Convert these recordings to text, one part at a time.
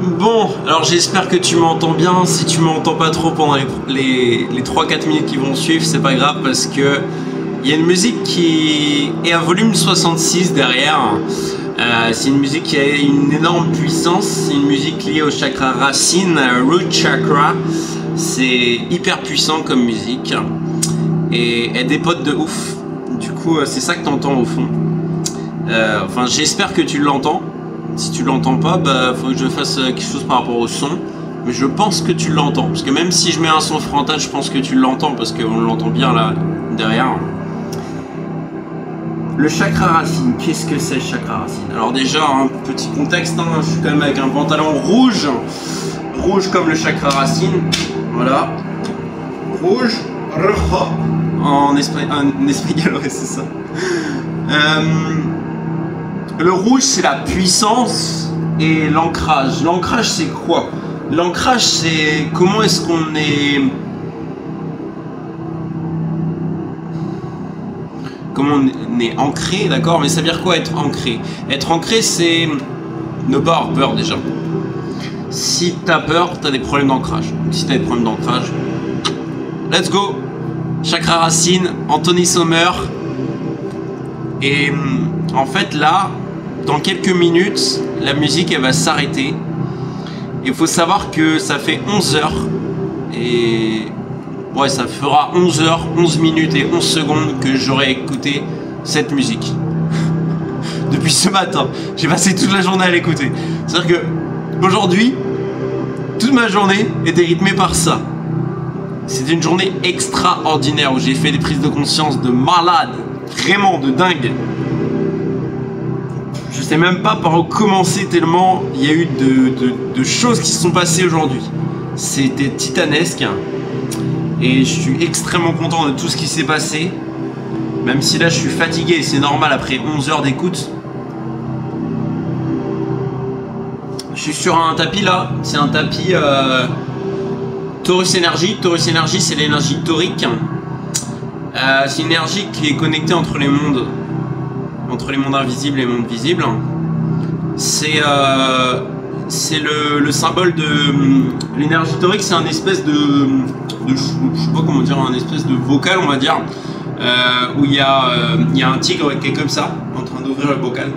Bon, alors j'espère que tu m'entends bien. Si tu m'entends pas trop pendant les 3-4 minutes qui vont suivre, c'est pas grave parce que il y a une musique qui est à volume 66 derrière. C'est une musique qui a une énorme puissance. C'est une musique liée au chakra racine, root chakra. C'est hyper puissant comme musique et elle dépote de ouf. Du coup, c'est ça que t'entends au fond. Enfin, j'espère que tu l'entends. Si tu l'entends pas, bah faut que je fasse quelque chose par rapport au son. Mais je pense que tu l'entends. Parce que même si je mets un son frontal, je pense que tu l'entends. Parce qu'on l'entend bien là, derrière. Le chakra racine, qu'est-ce que c'est le chakra racine? Alors déjà, un petit contexte, hein, je suis quand même avec un pantalon rouge. Rouge comme le chakra racine. Voilà. Rouge. En espagnol, ouais, c'est ça. Le rouge, c'est la puissance et l'ancrage. L'ancrage, c'est quoi? L'ancrage, c'est comment est-ce qu'on est... Comment on est ancré, d'accord? Mais ça veut dire quoi être ancré? Être ancré, c'est ne pas avoir peur déjà. Si t'as peur, t'as des problèmes d'ancrage. Si t'as des problèmes d'ancrage, let's go! Chakra racine, Anthony Sommer. Et en fait, là... Dans quelques minutes, la musique elle va s'arrêter. Il faut savoir que ça fait 11 heures. Et ouais, ça fera 11 heures, 11 minutes et 11 secondes que j'aurai écouté cette musique. Depuis ce matin. J'ai passé toute la journée à l'écouter. C'est-à-dire que aujourd'hui, toute ma journée était rythmée par ça. C'était une journée extraordinaire où j'ai fait des prises de conscience de malade. Vraiment de dingue. Je sais même pas par où commencer tellement il y a eu de choses qui se sont passées aujourd'hui. C'était titanesque et je suis extrêmement content de tout ce qui s'est passé. Même si là je suis fatigué, c'est normal après 11 heures d'écoute. Je suis sur un tapis là, c'est un tapis Taurus Energy. Taurus Energy, c'est l'énergie taurique. C'est une énergie qui est connectée entre les mondes invisibles et les mondes visibles. C'est le symbole de l'énergie taurique. C'est un espèce de je sais pas comment dire, un espèce de vocal, on va dire, où il y a un tigre qui est comme ça en train d'ouvrir le bocal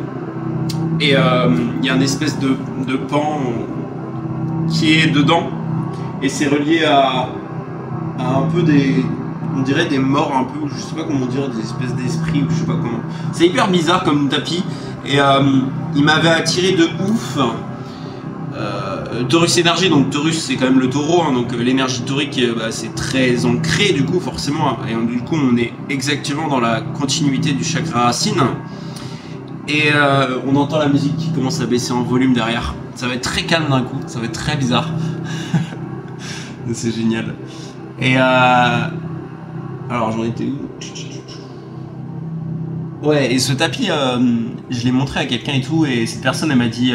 et il y a une espèce de pan qui est dedans et c'est relié à un peu on dirait des morts un peu, je sais pas comment dire, des espèces d'esprits ou je sais pas comment. C'est hyper bizarre comme tapis et il m'avait attiré de ouf. Taurus Energy, donc Taurus c'est quand même le taureau, hein, donc l'énergie taurique c'est très ancré du coup forcément et du coup on est exactement dans la continuité du chakra racine et on entend la musique qui commence à baisser en volume derrière. Ça va être très calme d'un coup, ça va être très bizarre. C'est génial. Et alors j'en étais où? Ouais, et ce tapis, je l'ai montré à quelqu'un et tout, et cette personne elle m'a dit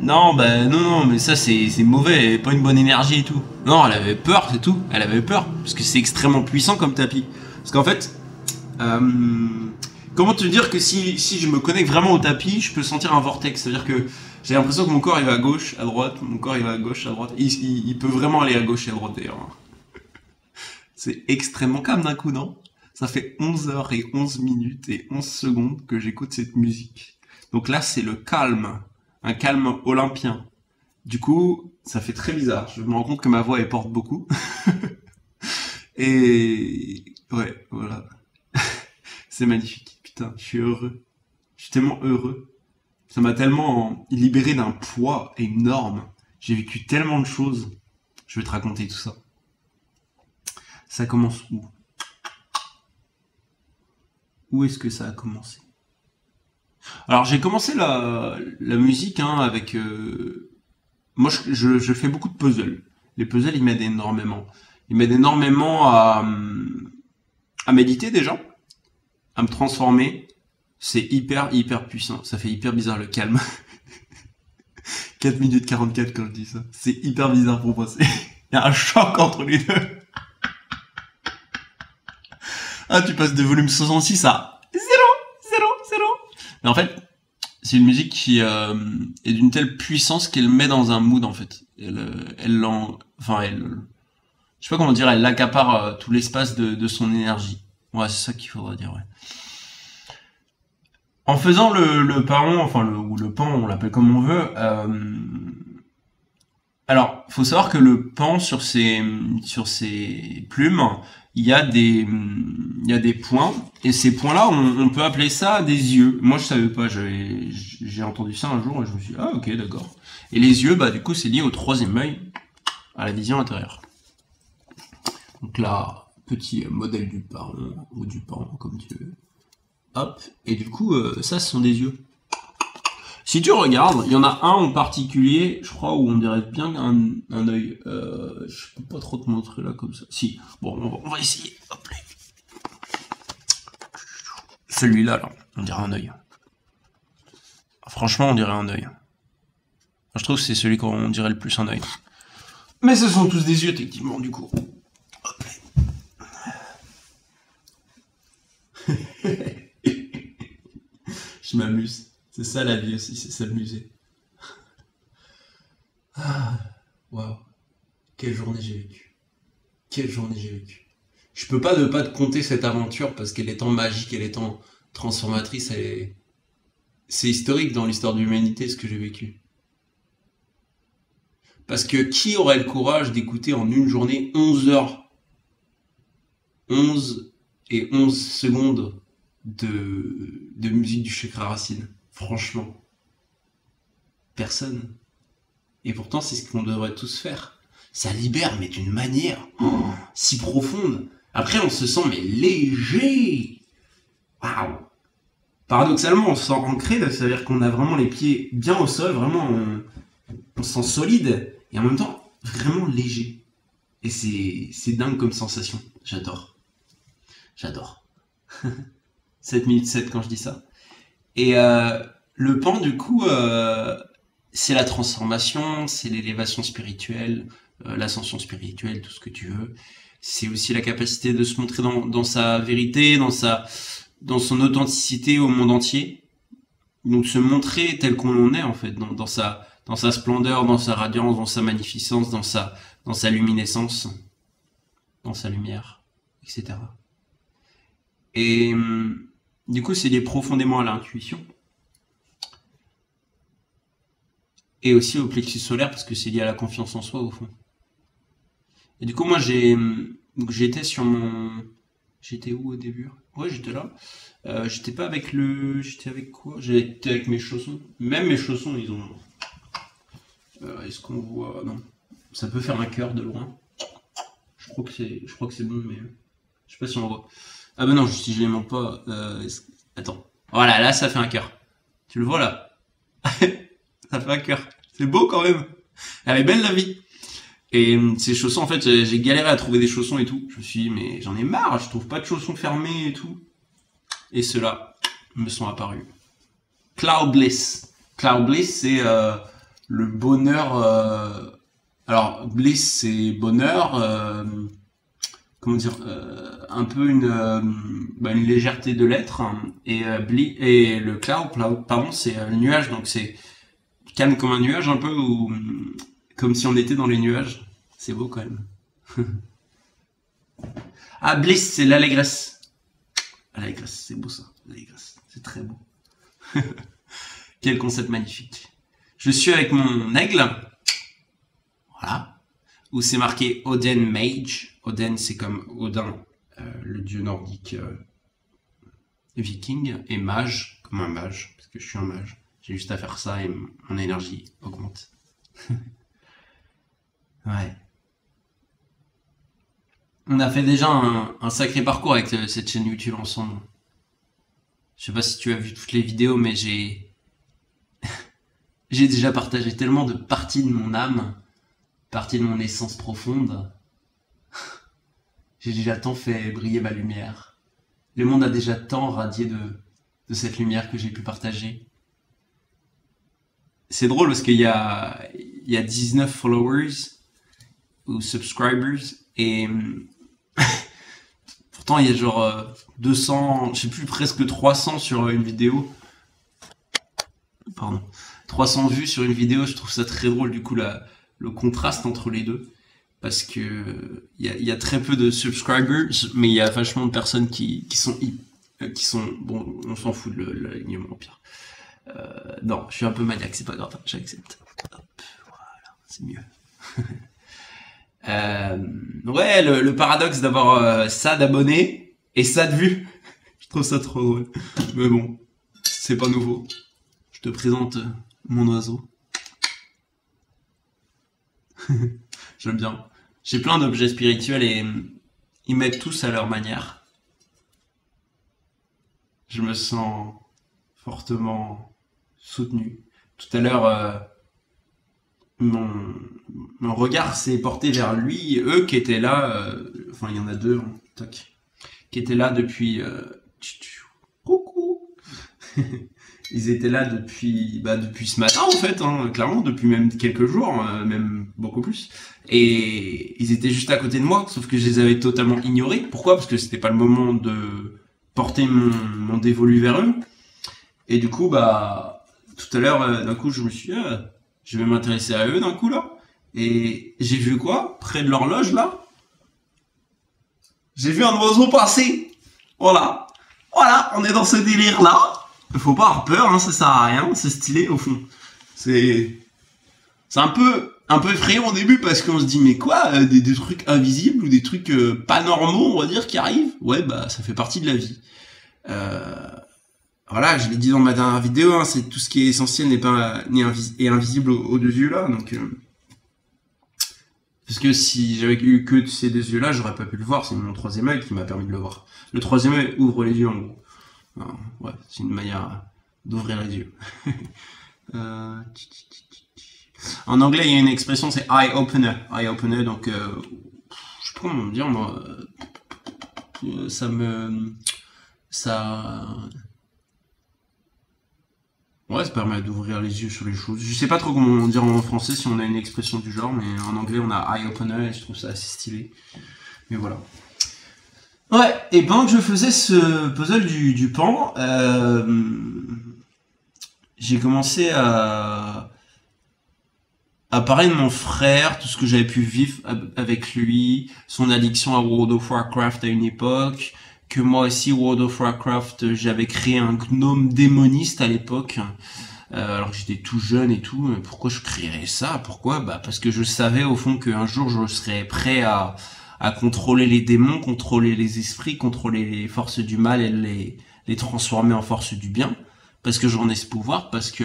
non, bah non, mais ça c'est mauvais, pas une bonne énergie et tout. Non, elle avait peur, c'est tout. Elle avait peur, parce que c'est extrêmement puissant comme tapis. Parce qu'en fait, comment te dire que si je me connecte vraiment au tapis, je peux sentir un vortex. C'est-à-dire que j'ai l'impression que mon corps il va à gauche, à droite, mon corps il va à gauche, à droite. Il peut vraiment aller à gauche et à droite d'ailleurs. C'est extrêmement calme d'un coup, non? Ça fait 11 heures et 11 minutes et 11 secondes que j'écoute cette musique. Donc là, c'est le calme. Un calme olympien. Du coup, ça fait très bizarre. Je me rends compte que ma voix, elle porte beaucoup. Et... ouais, voilà. C'est magnifique. Putain, je suis heureux. Je suis tellement heureux. Ça m'a tellement libéré d'un poids énorme. J'ai vécu tellement de choses. Je vais te raconter tout ça. Ça commence où? Où est-ce que ça a commencé? Alors j'ai commencé la musique hein, avec... moi je fais beaucoup de puzzles. Les puzzles ils m'aident énormément. Ils m'aident énormément à méditer déjà, à me transformer. C'est hyper puissant. Ça fait hyper bizarre le calme. 4 minutes 44 quand je dis ça. C'est hyper bizarre pour moi. Il y a un choc entre les deux. Ah, tu passes de volume 66 à 0. Mais en fait, c'est une musique qui est d'une telle puissance qu'elle met dans un mood en fait. Je sais pas comment dire, elle accapare tout l'espace de son énergie. Ouais, c'est ça qu'il faudrait dire, ouais. En faisant le paon, ou le pan, on l'appelle comme on veut, alors, faut savoir que le pan sur ses plumes, il y a des points, et ces points-là, on peut appeler ça des yeux. Moi, je savais pas, j'ai entendu ça un jour, et je me suis dit, ah, ok, d'accord. Et les yeux, bah, du coup, c'est lié au troisième œil, à la vision intérieure. Donc là, petit modèle du paon, ou du pan, comme tu veux. Hop, et du coup, ça, ce sont des yeux. Si tu regardes, il y en a un en particulier, je crois, où on dirait bien un œil. Je peux pas trop te montrer là comme ça. Si, bon, on va essayer. Hop là. Celui-là, là, on dirait un œil. Franchement, on dirait un œil. Je trouve que c'est celui qu'on dirait le plus un œil. Mais ce sont tous des yeux, techniquement, du coup. Hop là. Je m'amuse. C'est ça la vie aussi, c'est s'amuser. Ah, waouh. Quelle journée j'ai vécu. Quelle journée j'ai vécu. Je peux pas ne pas te conter cette aventure parce qu'elle est tant magique, elle est tant transformatrice, c'est historique dans l'histoire de l'humanité ce que j'ai vécu. Parce que qui aurait le courage d'écouter en une journée 11 heures, 11 et 11 secondes de musique du Chakra Racine? Franchement, personne. Et pourtant, c'est ce qu'on devrait tous faire. Ça libère, mais d'une manière si profonde. Après, on se sent mais léger. Waouh. Paradoxalement, on se sent ancré, c'est-à-dire qu'on a vraiment les pieds bien au sol, vraiment, on se sent solide, et en même temps, vraiment léger. Et c'est dingue comme sensation. J'adore. J'adore. 7 minutes 7 quand je dis ça. Et le pan, du coup, c'est la transformation, c'est l'élévation spirituelle, l'ascension spirituelle, tout ce que tu veux. C'est aussi la capacité de se montrer dans sa vérité, dans son authenticité au monde entier. Donc se montrer tel qu'on est en fait, dans sa splendeur, dans sa radiance, dans sa magnificence, dans sa luminescence, dans sa lumière, etc. Et du coup, c'est lié profondément à l'intuition. Et aussi au plexus solaire, parce que c'est lié à la confiance en soi, au fond. Et du coup, moi, j'étais sur mon... J'étais où au début? Ouais, j'étais là. J'étais pas avec le... J'étais avec quoi? J'étais avec mes chaussons. Même mes chaussons, ils ont... Est-ce qu'on voit... Non. Ça peut faire un cœur de loin. Je crois que c'est bon, mais... Je sais pas si on voit. Ah ben non, si je les montre pas... Attends. Voilà, là, ça fait un cœur. Tu le vois, là? Ça fait un cœur. C'est beau, quand même. Elle est belle, la vie. Et ces chaussons, en fait, j'ai galéré à trouver des chaussons et tout. Je me suis dit, mais j'en ai marre, je trouve pas de chaussons fermés et tout. Et ceux-là me sont apparus. Cloud Bliss. Cloud Bliss, c'est le bonheur... Alors, Bliss, c'est bonheur... comment dire, un peu une légèreté de l'être, hein. Et le cloud, pardon, c'est le nuage, donc c'est calme comme un nuage un peu, ou comme si on était dans les nuages. C'est beau quand même. Ah, bliss, c'est l'allégresse. L'allégresse, c'est beau ça, l'allégresse, c'est très beau. Quel concept magnifique. Je suis avec mon aigle, voilà, où c'est marqué Odin Mage. Odin, c'est comme Odin, le dieu nordique viking, et mage, comme un mage, parce que je suis un mage. J'ai juste à faire ça et mon énergie augmente. Ouais. On a fait déjà un sacré parcours avec cette chaîne YouTube ensemble. Je sais pas si tu as vu toutes les vidéos, mais j'ai déjà partagé tellement de parties de mon âme, parties de mon essence profonde. J'ai déjà tant fait briller ma lumière. Le monde a déjà tant radié de cette lumière que j'ai pu partager. C'est drôle parce qu'il y a 19 followers ou subscribers et pourtant il y a genre 200, je sais plus, presque 300 sur une vidéo. pardon, 300 vues sur une vidéo, je trouve ça très drôle, du coup, le contraste entre les deux. Parce que il y a très peu de subscribers, mais il y a vachement de personnes qui sont bon, on s'en fout de l'alignement au pire. Non, je suis un peu maniaque, c'est pas grave, j'accepte. Hop, voilà, c'est mieux. Ouais, le paradoxe d'avoir ça d'abonnés et ça de vues, je trouve ça trop drôle. Mais bon, c'est pas nouveau. Je te présente mon oiseau. J'aime bien. J'ai plein d'objets spirituels et ils m'aident tous à leur manière. Je me sens fortement soutenu. Tout à l'heure, mon regard s'est porté vers lui, eux qui étaient là, enfin il y en a deux, hein, toc, qui étaient là depuis... coucou. Ils étaient là depuis ce matin en fait, hein, clairement, depuis même quelques jours, même beaucoup plus. Et ils étaient juste à côté de moi, sauf que je les avais totalement ignorés. Pourquoi? Parce que c'était pas le moment de porter mon dévolu vers eux. Et du coup, tout à l'heure, d'un coup, je me suis dit, je vais m'intéresser à eux d'un coup là. Et j'ai vu quoi? Près de l'horloge là, j'ai vu un oiseau passer. Voilà, on est dans ce délire là. Faut pas avoir peur, hein, ça sert à rien, c'est stylé au fond. C'est un peu effrayant au début parce qu'on se dit mais quoi, des trucs invisibles ou des trucs pas normaux on va dire qui arrivent. Ouais ça fait partie de la vie. Voilà, je l'ai dit dans ma dernière vidéo, hein, c'est tout ce qui est essentiel est invisible aux deux yeux là, donc parce que si j'avais eu que ces deux yeux là, j'aurais pas pu le voir, c'est mon troisième œil qui m'a permis de le voir. Le troisième œil ouvre les yeux en gros. Ouais, c'est une manière d'ouvrir les yeux. En anglais, il y a une expression, c'est eye opener. Eye opener, donc, je sais pas comment dire, moi, ouais, ça permet d'ouvrir les yeux sur les choses. Je sais pas trop comment dire en français si on a une expression du genre, mais en anglais, on a eye opener et je trouve ça assez stylé. Mais voilà. Ouais, et pendant que je faisais ce puzzle du pan, j'ai commencé à parler de mon frère, tout ce que j'avais pu vivre avec lui, son addiction à World of Warcraft à une époque, que moi aussi World of Warcraft, j'avais créé un gnome démoniste à l'époque, alors que j'étais tout jeune et tout. Pourquoi je créerais ça? Pourquoi? Parce que je savais au fond qu'un jour je serais prêt à contrôler les démons, contrôler les esprits, contrôler les forces du mal et les transformer en forces du bien, parce que j'en ai ce pouvoir, parce que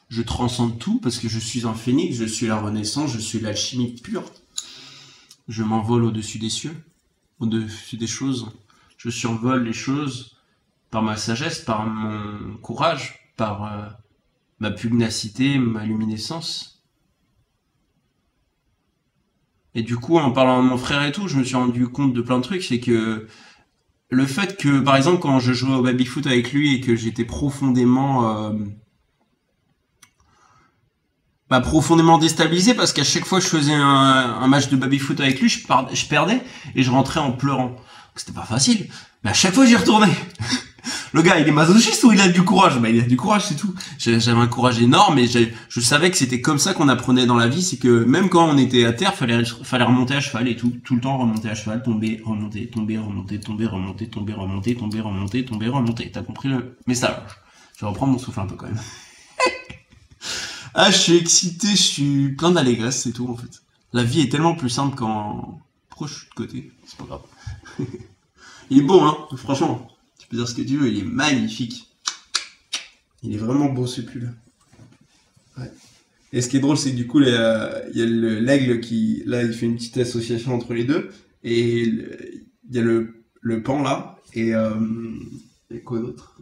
je transcende tout, parce que je suis un phénix, je suis la renaissance, je suis l'alchimie pure. Je m'envole au-dessus des cieux, au-dessus des choses. Je survole les choses par ma sagesse, par mon courage, par ma pugnacité, ma luminescence. Et du coup, en parlant de mon frère et tout, je me suis rendu compte de plein de trucs. C'est que le fait que, par exemple, quand je jouais au baby-foot avec lui et que j'étais profondément déstabilisé parce qu'à chaque fois que je faisais un match de baby-foot avec lui, je perdais et je rentrais en pleurant. Donc c'était pas facile. Mais à chaque fois, j'y retournais. Le gars, il est masochiste ou il a du courage? Il a du courage, c'est tout. J'avais un courage énorme et je savais que c'était comme ça qu'on apprenait dans la vie, c'est que même quand on était à terre, fallait remonter à cheval et tout le temps remonter à cheval, tomber, remonter, tomber, remonter, tomber, remonter, tomber, remonter, tomber, remonter, tomber, remonter. T'as compris le message? Je vais reprendre mon souffle un peu quand même. Ah, je suis excité, je suis plein d'allégresse, c'est tout en fait. La vie est tellement plus simple quand... Pourquoi je suis de côté? C'est pas grave. Il est beau, hein, franchement. Tu peux dire ce que tu veux, il est magnifique. Il est vraiment beau ce pull. Ouais. Et ce qui est drôle, c'est que du coup, il y a l'aigle qui, là, il fait une petite association entre les deux. Et il y a le pan là. Et quoi d'autre?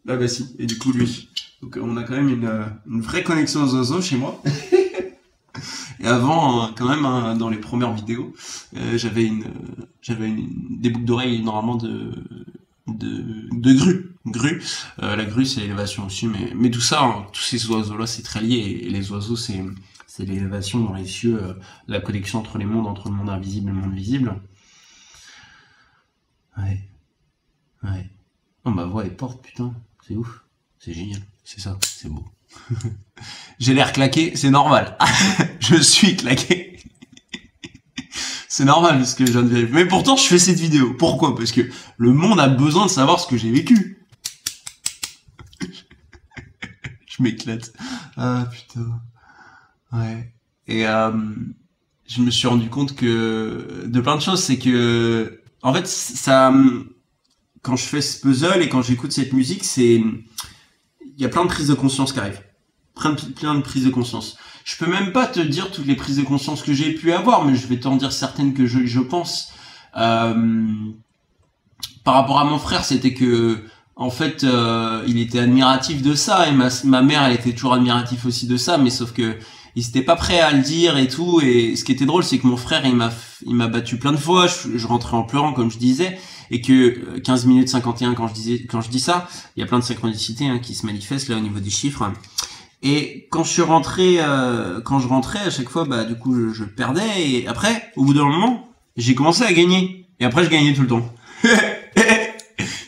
Ah bah si, et du coup lui. Donc on a quand même une vraie connexion aux oiseaux chez moi. Et avant, quand même, dans les premières vidéos, j'avais des boucles d'oreilles normalement de grue. La grue c'est l'élévation aussi, mais tout ça, hein, tous ces oiseaux là c'est très lié, et les oiseaux c'est l'élévation dans les cieux, la connexion entre les mondes, entre le monde invisible et le monde visible. Ouais. Oh, ma voix elle porte, putain, c'est ouf, c'est génial. c'est ça, c'est beau. J'ai l'air claqué, c'est normal. Je suis claqué. C'est normal parce que je viens de vérifier. Mais pourtant, je fais cette vidéo. Pourquoi? Parce que le monde a besoin de savoir ce que j'ai vécu. Je m'éclate. Ah putain. Ouais. Et je me suis rendu compte que de plein de choses, c'est que en fait ça, quand je fais ce puzzle et quand j'écoute cette musique, c'est il y a plein de prises de conscience qui arrivent. Plein de prises de conscience. Je peux même pas te dire toutes les prises de conscience que j'ai pu avoir, mais je vais t'en dire certaines que je pense. Par rapport à mon frère, c'était que en fait, il était admiratif de ça et ma mère, elle était toujours admirative aussi de ça, mais sauf que ils étaient pas prêts à le dire et tout. Et ce qui était drôle, c'est que mon frère, il m'a battu plein de fois. Je rentrais en pleurant, comme je disais, et que 15 minutes 51 quand je dis ça, il y a plein de synchronicités qui se manifestent là au niveau des chiffres. Et quand je rentrais à chaque fois, bah du coup je perdais. Et après, au bout d'un moment, j'ai commencé à gagner. Et après, je gagnais tout le temps.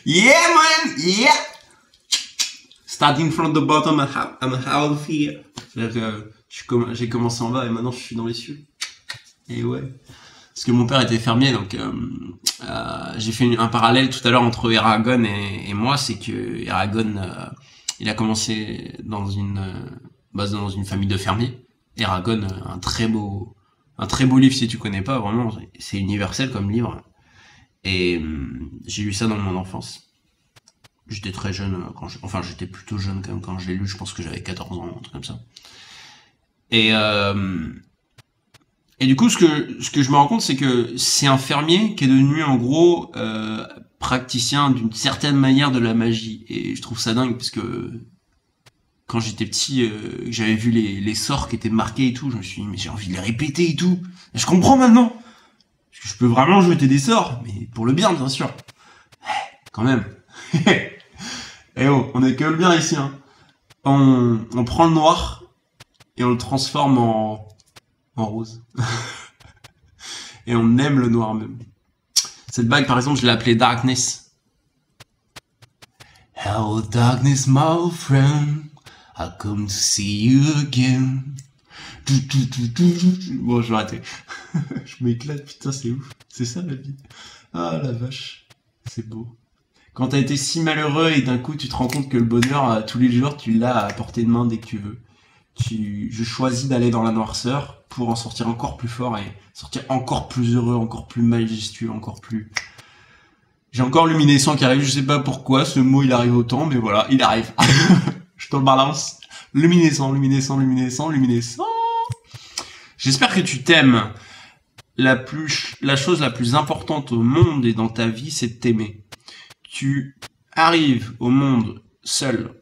Yeah man, yeah. Starting from the bottom, I'm healthy. J'ai commencé en bas et maintenant je suis dans les cieux. Et ouais. Parce que mon père était fermier, donc j'ai fait un parallèle tout à l'heure entre Eragon et moi, c'est que Eragon, il a commencé dans une famille de fermiers. Eragon, un très beau livre si tu connais pas, vraiment, c'est universel comme livre. Et j'ai lu ça dans mon enfance. J'étais très jeune j'étais plutôt jeune quand même quand je l'ai lu, je pense que j'avais 14 ans, un truc comme ça. Et du coup, ce que je me rends compte, c'est que c'est un fermier qui est devenu en gros praticien d'une certaine manière de la magie. Et je trouve ça dingue parce que quand j'étais petit, j'avais vu les sorts qui étaient marqués et tout, je me suis dit mais j'ai envie de les répéter et tout. Et je comprends maintenant. Parce que je peux vraiment jeter des sorts, mais pour le bien bien sûr. Quand même. Eh oh, on est que le bien ici, hein. On prend le noir et on le transforme en rose. Et on aime le noir même. Cette bague, par exemple, je l'ai appelée Darkness. Hello darkness, my friend. I come to see you again. Bon, je vais arrêter. Je m'éclate, putain, c'est ouf. C'est ça la vie. Ah la vache, c'est beau. Quand t'as été si malheureux et d'un coup tu te rends compte que le bonheur, tous les jours, tu l'as à portée de main dès que tu veux. Je choisis d'aller dans la noirceur pour en sortir encore plus fort et sortir encore plus heureux, encore plus majestueux, encore plus... J'ai encore luminescent qui arrive, je sais pas pourquoi, ce mot il arrive autant, mais voilà, il arrive. Je te le balance. Luminescent, luminescent, luminescent, luminescent. J'espère que tu t'aimes. La chose la plus importante au monde et dans ta vie, c'est de t'aimer. Tu arrives au monde seul.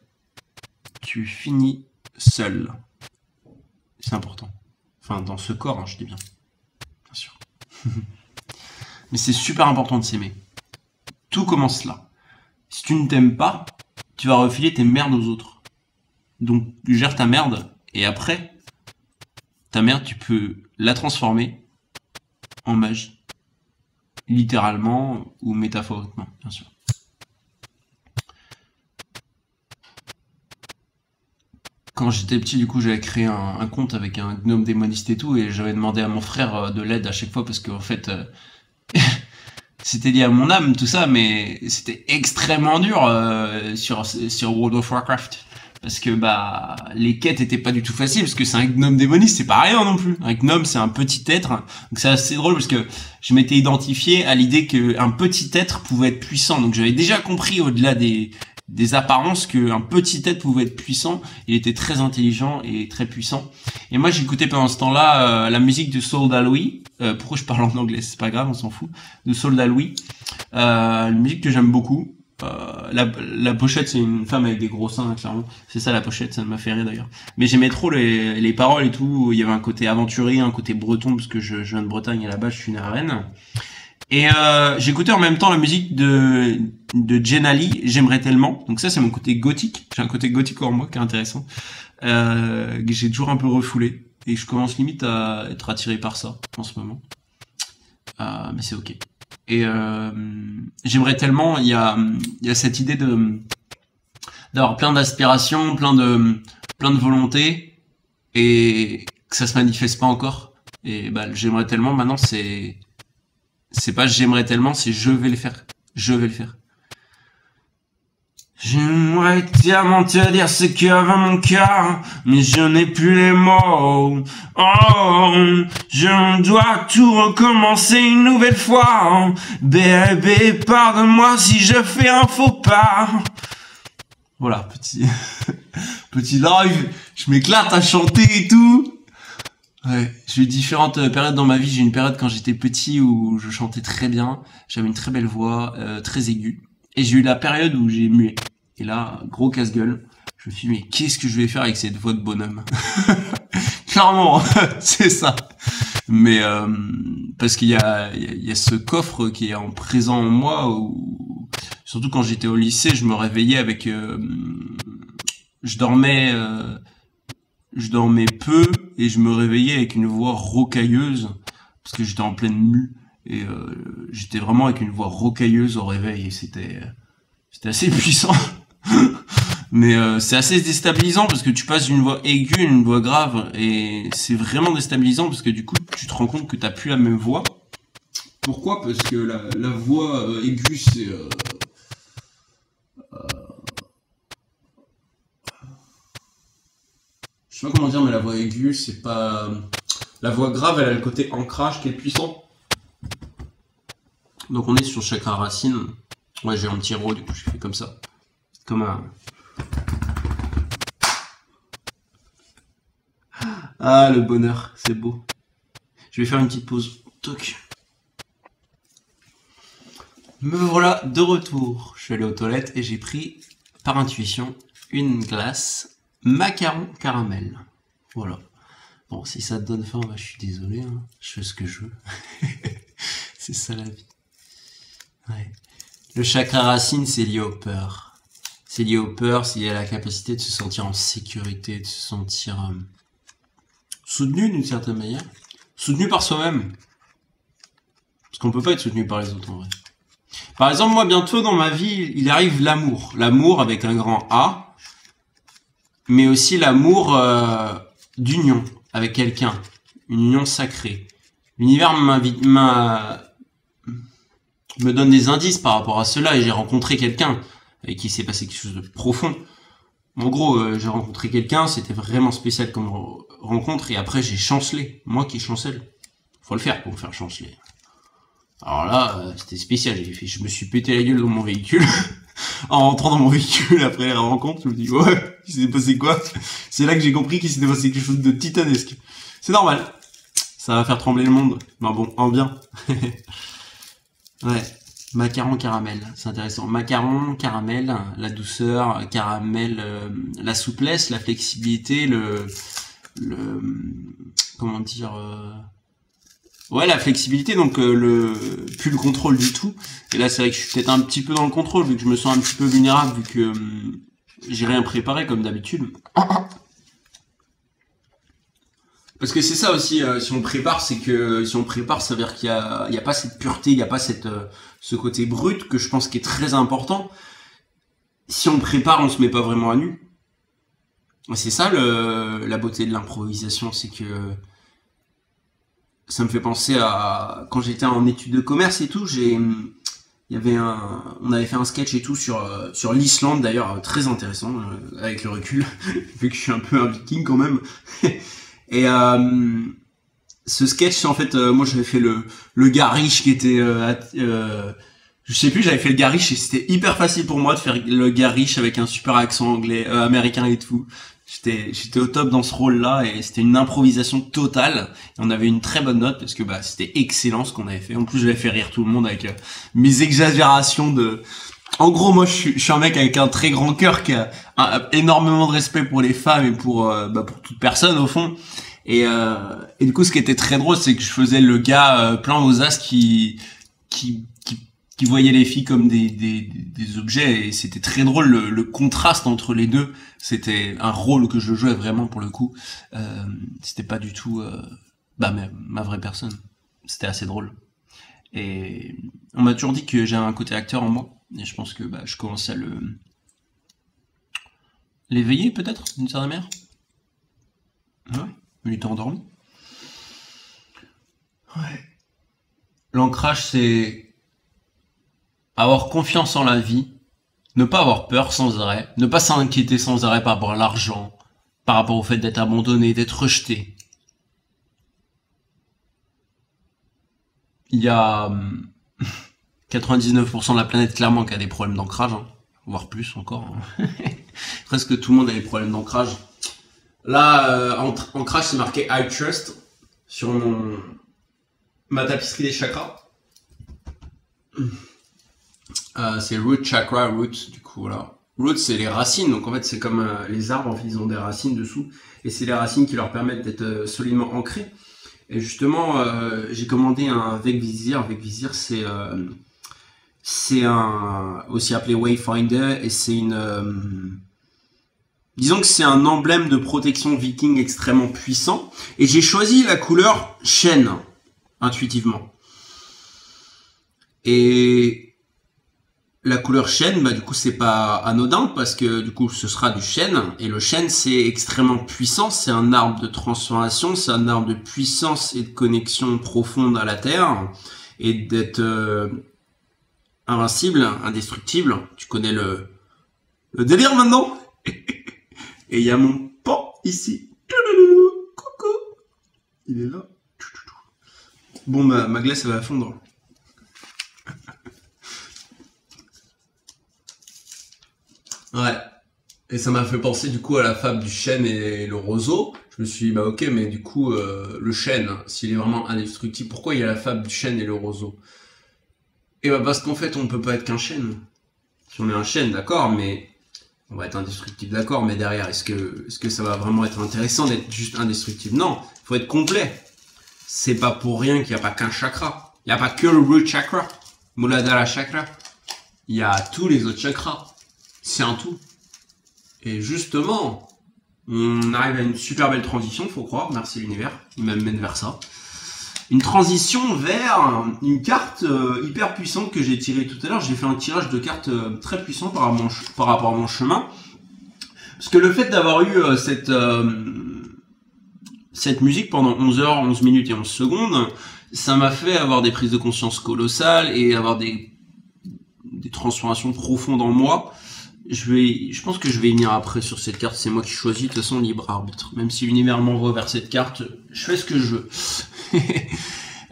Tu finis seul. C'est important. Enfin, dans ce corps, je dis bien. Bien sûr. Mais c'est super important de s'aimer. Tout commence là. Si tu ne t'aimes pas, tu vas refiler tes merdes aux autres. Donc, tu gères ta merde, et après, ta merde, tu peux la transformer en magie. Littéralement ou métaphoriquement, bien sûr. Quand j'étais petit, du coup, j'avais créé un compte avec un gnome démoniste et tout, et j'avais demandé à mon frère de l'aide à chaque fois, parce qu'en fait, c'était lié à mon âme, tout ça, mais c'était extrêmement dur sur World of Warcraft. Parce que bah les quêtes étaient pas du tout faciles, parce que c'est un gnome démoniste, c'est pas rien non plus. Un gnome, c'est un petit être, donc c'est assez drôle parce que je m'étais identifié à l'idée qu'un petit être pouvait être puissant. Donc j'avais déjà compris au-delà des apparences qu'un petit être pouvait être puissant. Il était très intelligent et très puissant. Et moi j'écoutais pendant ce temps-là la musique de Soldat Louis. Pourquoi je parle en anglais, c'est pas grave, on s'en fout. De Soldat Louis, une musique que j'aime beaucoup. La pochette, c'est une femme avec des gros seins, clairement. C'est ça la pochette, ça m'a fait rire d'ailleurs. Mais j'aimais trop les paroles et tout. Il y avait un côté aventurier, un côté breton, parce que je viens de Bretagne à la base, je suis né à Rennes. Et j'écoutais en même temps la musique de Jenali, J'aimerais tellement. Donc ça, c'est mon côté gothique. J'ai un côté gothique en moi qui est intéressant. Que j'ai toujours un peu refoulé. Et je commence limite à être attiré par ça en ce moment. Mais c'est ok. Et j'aimerais tellement, il y a cette idée de d'avoir plein d'aspirations, plein de volonté, et que ça se manifeste pas encore. Et bah, j'aimerais tellement, maintenant, c'est pas j'aimerais tellement, c'est je vais le faire. Je vais le faire. J'aimerais tellement te dire ce qu'il y avait dans mon cœur, mais je n'ai plus les mots. Oh, je dois tout recommencer une nouvelle fois. Bébé, pardonne-moi si je fais un faux pas. Voilà, petit live. Je m'éclate à chanter et tout. Ouais, j'ai eu différentes périodes dans ma vie. J'ai eu une période quand j'étais petit où je chantais très bien. J'avais une très belle voix, très aiguë. Et j'ai eu la période où j'ai mué. Et là, gros casse-gueule. Je me suis dit, mais qu'est-ce que je vais faire avec cette voix de bonhomme? Clairement, c'est ça. Mais parce qu'il y a ce coffre qui est en présent en moi, où, surtout quand j'étais au lycée, je me réveillais avec... je dormais peu et je me réveillais avec une voix rocailleuse parce que j'étais en pleine mue et j'étais vraiment avec une voix rocailleuse au réveil et c'était assez puissant. Mais c'est assez déstabilisant parce que tu passes d'une voix aiguë à une voix grave et c'est vraiment déstabilisant parce que du coup tu te rends compte que t'as plus la même voix. Pourquoi? Parce que la voix aiguë c'est je sais pas comment dire, mais la voix aiguë c'est pas... La voix grave elle a le côté ancrage qui est puissant. Donc on est sur chakra racine. Ouais, j'ai un petit rôle, du coup je fais comme ça. Comme un... Ah, le bonheur, c'est beau. Je vais faire une petite pause. Toc. Me voilà de retour. Je suis allé aux toilettes et j'ai pris, par intuition, une glace macaron caramel. Voilà. Bon, si ça te donne faim, bah, je suis désolé. Hein. Je fais ce que je veux. C'est ça la vie. Ouais. Le chakra racine, c'est lié aux peurs. C'est lié aux peurs, c'est lié à la capacité de se sentir en sécurité, de se sentir soutenu d'une certaine manière. Soutenu par soi-même. Parce qu'on peut pas être soutenu par les autres en vrai. Par exemple, moi bientôt dans ma vie, il arrive l'amour. L'amour avec un grand A. Mais aussi l'amour d'union avec quelqu'un. Une union sacrée. L'univers me donne des indices par rapport à cela et j'ai rencontré quelqu'un avec qui s'est passé quelque chose de profond. En gros, j'ai rencontré quelqu'un, c'était vraiment spécial comme rencontre et après j'ai chancelé. Moi qui chancelle. Faut le faire pour me faire chanceler. Alors là, c'était spécial. Je me suis pété la gueule dans mon véhicule. En rentrant dans mon véhicule après la rencontre, je me dis ouais, il s'est passé quoi? C'est là que j'ai compris qu'il s'était passé quelque chose de titanesque. C'est normal. Ça va faire trembler le monde. Mais bon, en bien. Ouais. Macaron caramel, c'est intéressant. Macaron, caramel, la douceur, caramel, la souplesse, la flexibilité, comment dire, ouais, la flexibilité, donc plus le contrôle du tout. Et là, c'est vrai que je suis peut-être un petit peu dans le contrôle, vu que je me sens un petit peu vulnérable, vu que j'ai rien préparé comme d'habitude. Parce que c'est ça aussi, si on prépare, c'est que si on prépare, ça veut dire qu'il y a pas cette pureté, il y a pas ce côté brut que je pense qui est très important. Si on prépare, on se met pas vraiment à nu. C'est ça la beauté de l'improvisation, c'est que ça me fait penser à quand j'étais en études de commerce et tout, on avait fait un sketch et tout sur l'Islande d'ailleurs, très intéressant avec le recul, vu que je suis un peu un viking quand même. Et ce sketch, en fait, moi j'avais fait le gars riche qui était, je sais plus, j'avais fait le gars riche et c'était hyper facile pour moi de faire le gars riche avec un super accent anglais, américain et tout. J'étais au top dans ce rôle-là et c'était une improvisation totale. Et on avait une très bonne note parce que bah c'était excellent ce qu'on avait fait. En plus, j'avais fait rire tout le monde avec mes exagérations de. En gros, moi, je suis un mec avec un très grand cœur qui a énormément de respect pour les femmes et pour toute personne au fond. Et du coup, ce qui était très drôle, c'est que je faisais le gars plein aux as qui voyait les filles comme des objets et c'était très drôle le contraste entre les deux. C'était un rôle que je jouais vraiment pour le coup. C'était pas du tout ma vraie personne. C'était assez drôle. Et on m'a toujours dit que j'ai un côté acteur en moi. Et je pense que je commence l'éveiller peut-être d'une certaine manière. Ouais, il était endormi. Ouais. L'ancrage, c'est avoir confiance en la vie, ne pas avoir peur sans arrêt, ne pas s'inquiéter sans arrêt par rapport à l'argent, par rapport au fait d'être abandonné, d'être rejeté. Il y a 99% de la planète clairement qui a des problèmes d'ancrage, hein, voire plus encore. Hein. Presque tout le monde a des problèmes d'ancrage. Là, ancrage, c'est marqué I trust sur ma tapisserie des chakras. C'est root chakra, root, du coup, voilà. Root, c'est les racines, donc en fait, c'est comme les arbres, en fait, ils ont des racines dessous, et c'est les racines qui leur permettent d'être solidement ancrés. Et justement, j'ai commandé un Vegvisir. Vegvisir, c'est aussi appelé Wayfinder, et c'est disons que c'est un emblème de protection viking extrêmement puissant, et j'ai choisi la couleur chêne, intuitivement. Et la couleur chêne, bah du coup c'est pas anodin parce que du coup ce sera du chêne, et le chêne c'est extrêmement puissant, c'est un arbre de transformation, c'est un arbre de puissance et de connexion profonde à la terre et d'être invincible, indestructible. Tu connais le délire maintenant. Et il y a mon pan ici. Coucou. Il est là. Bon, ma glace elle va fondre. Ouais. Et ça m'a fait penser du coup à la fable du chêne et le roseau. Je me suis dit, bah ok, mais du coup, le chêne, s'il est vraiment indestructible, pourquoi il y a la fable du chêne et le roseau? Et bah parce qu'en fait, on peut pas être qu'un chêne. Si on est un chêne, d'accord, mais on va être indestructible, d'accord, mais derrière, est-ce que ça va vraiment être intéressant d'être juste indestructible? Non, il faut être complet. C'est pas pour rien qu'il n'y a pas qu'un chakra. Il n'y a pas que le root chakra, Muladhara chakra. Il y a tous les autres chakras. C'est un tout. Et justement, on arrive à une super belle transition, faut croire, merci l'univers, il m'amène vers ça. Une transition vers une carte hyper puissante que j'ai tirée tout à l'heure. J'ai fait un tirage de cartes très puissant par rapport à mon chemin. Parce que le fait d'avoir eu cette musique pendant 11 heures, 11 minutes et 11 secondes, ça m'a fait avoir des prises de conscience colossales et avoir des transformations profondes en moi. Je pense que je vais y venir après sur cette carte, c'est moi qui choisis, de toute façon libre arbitre. Même si l'univers m'envoie vers cette carte, je fais ce que je veux.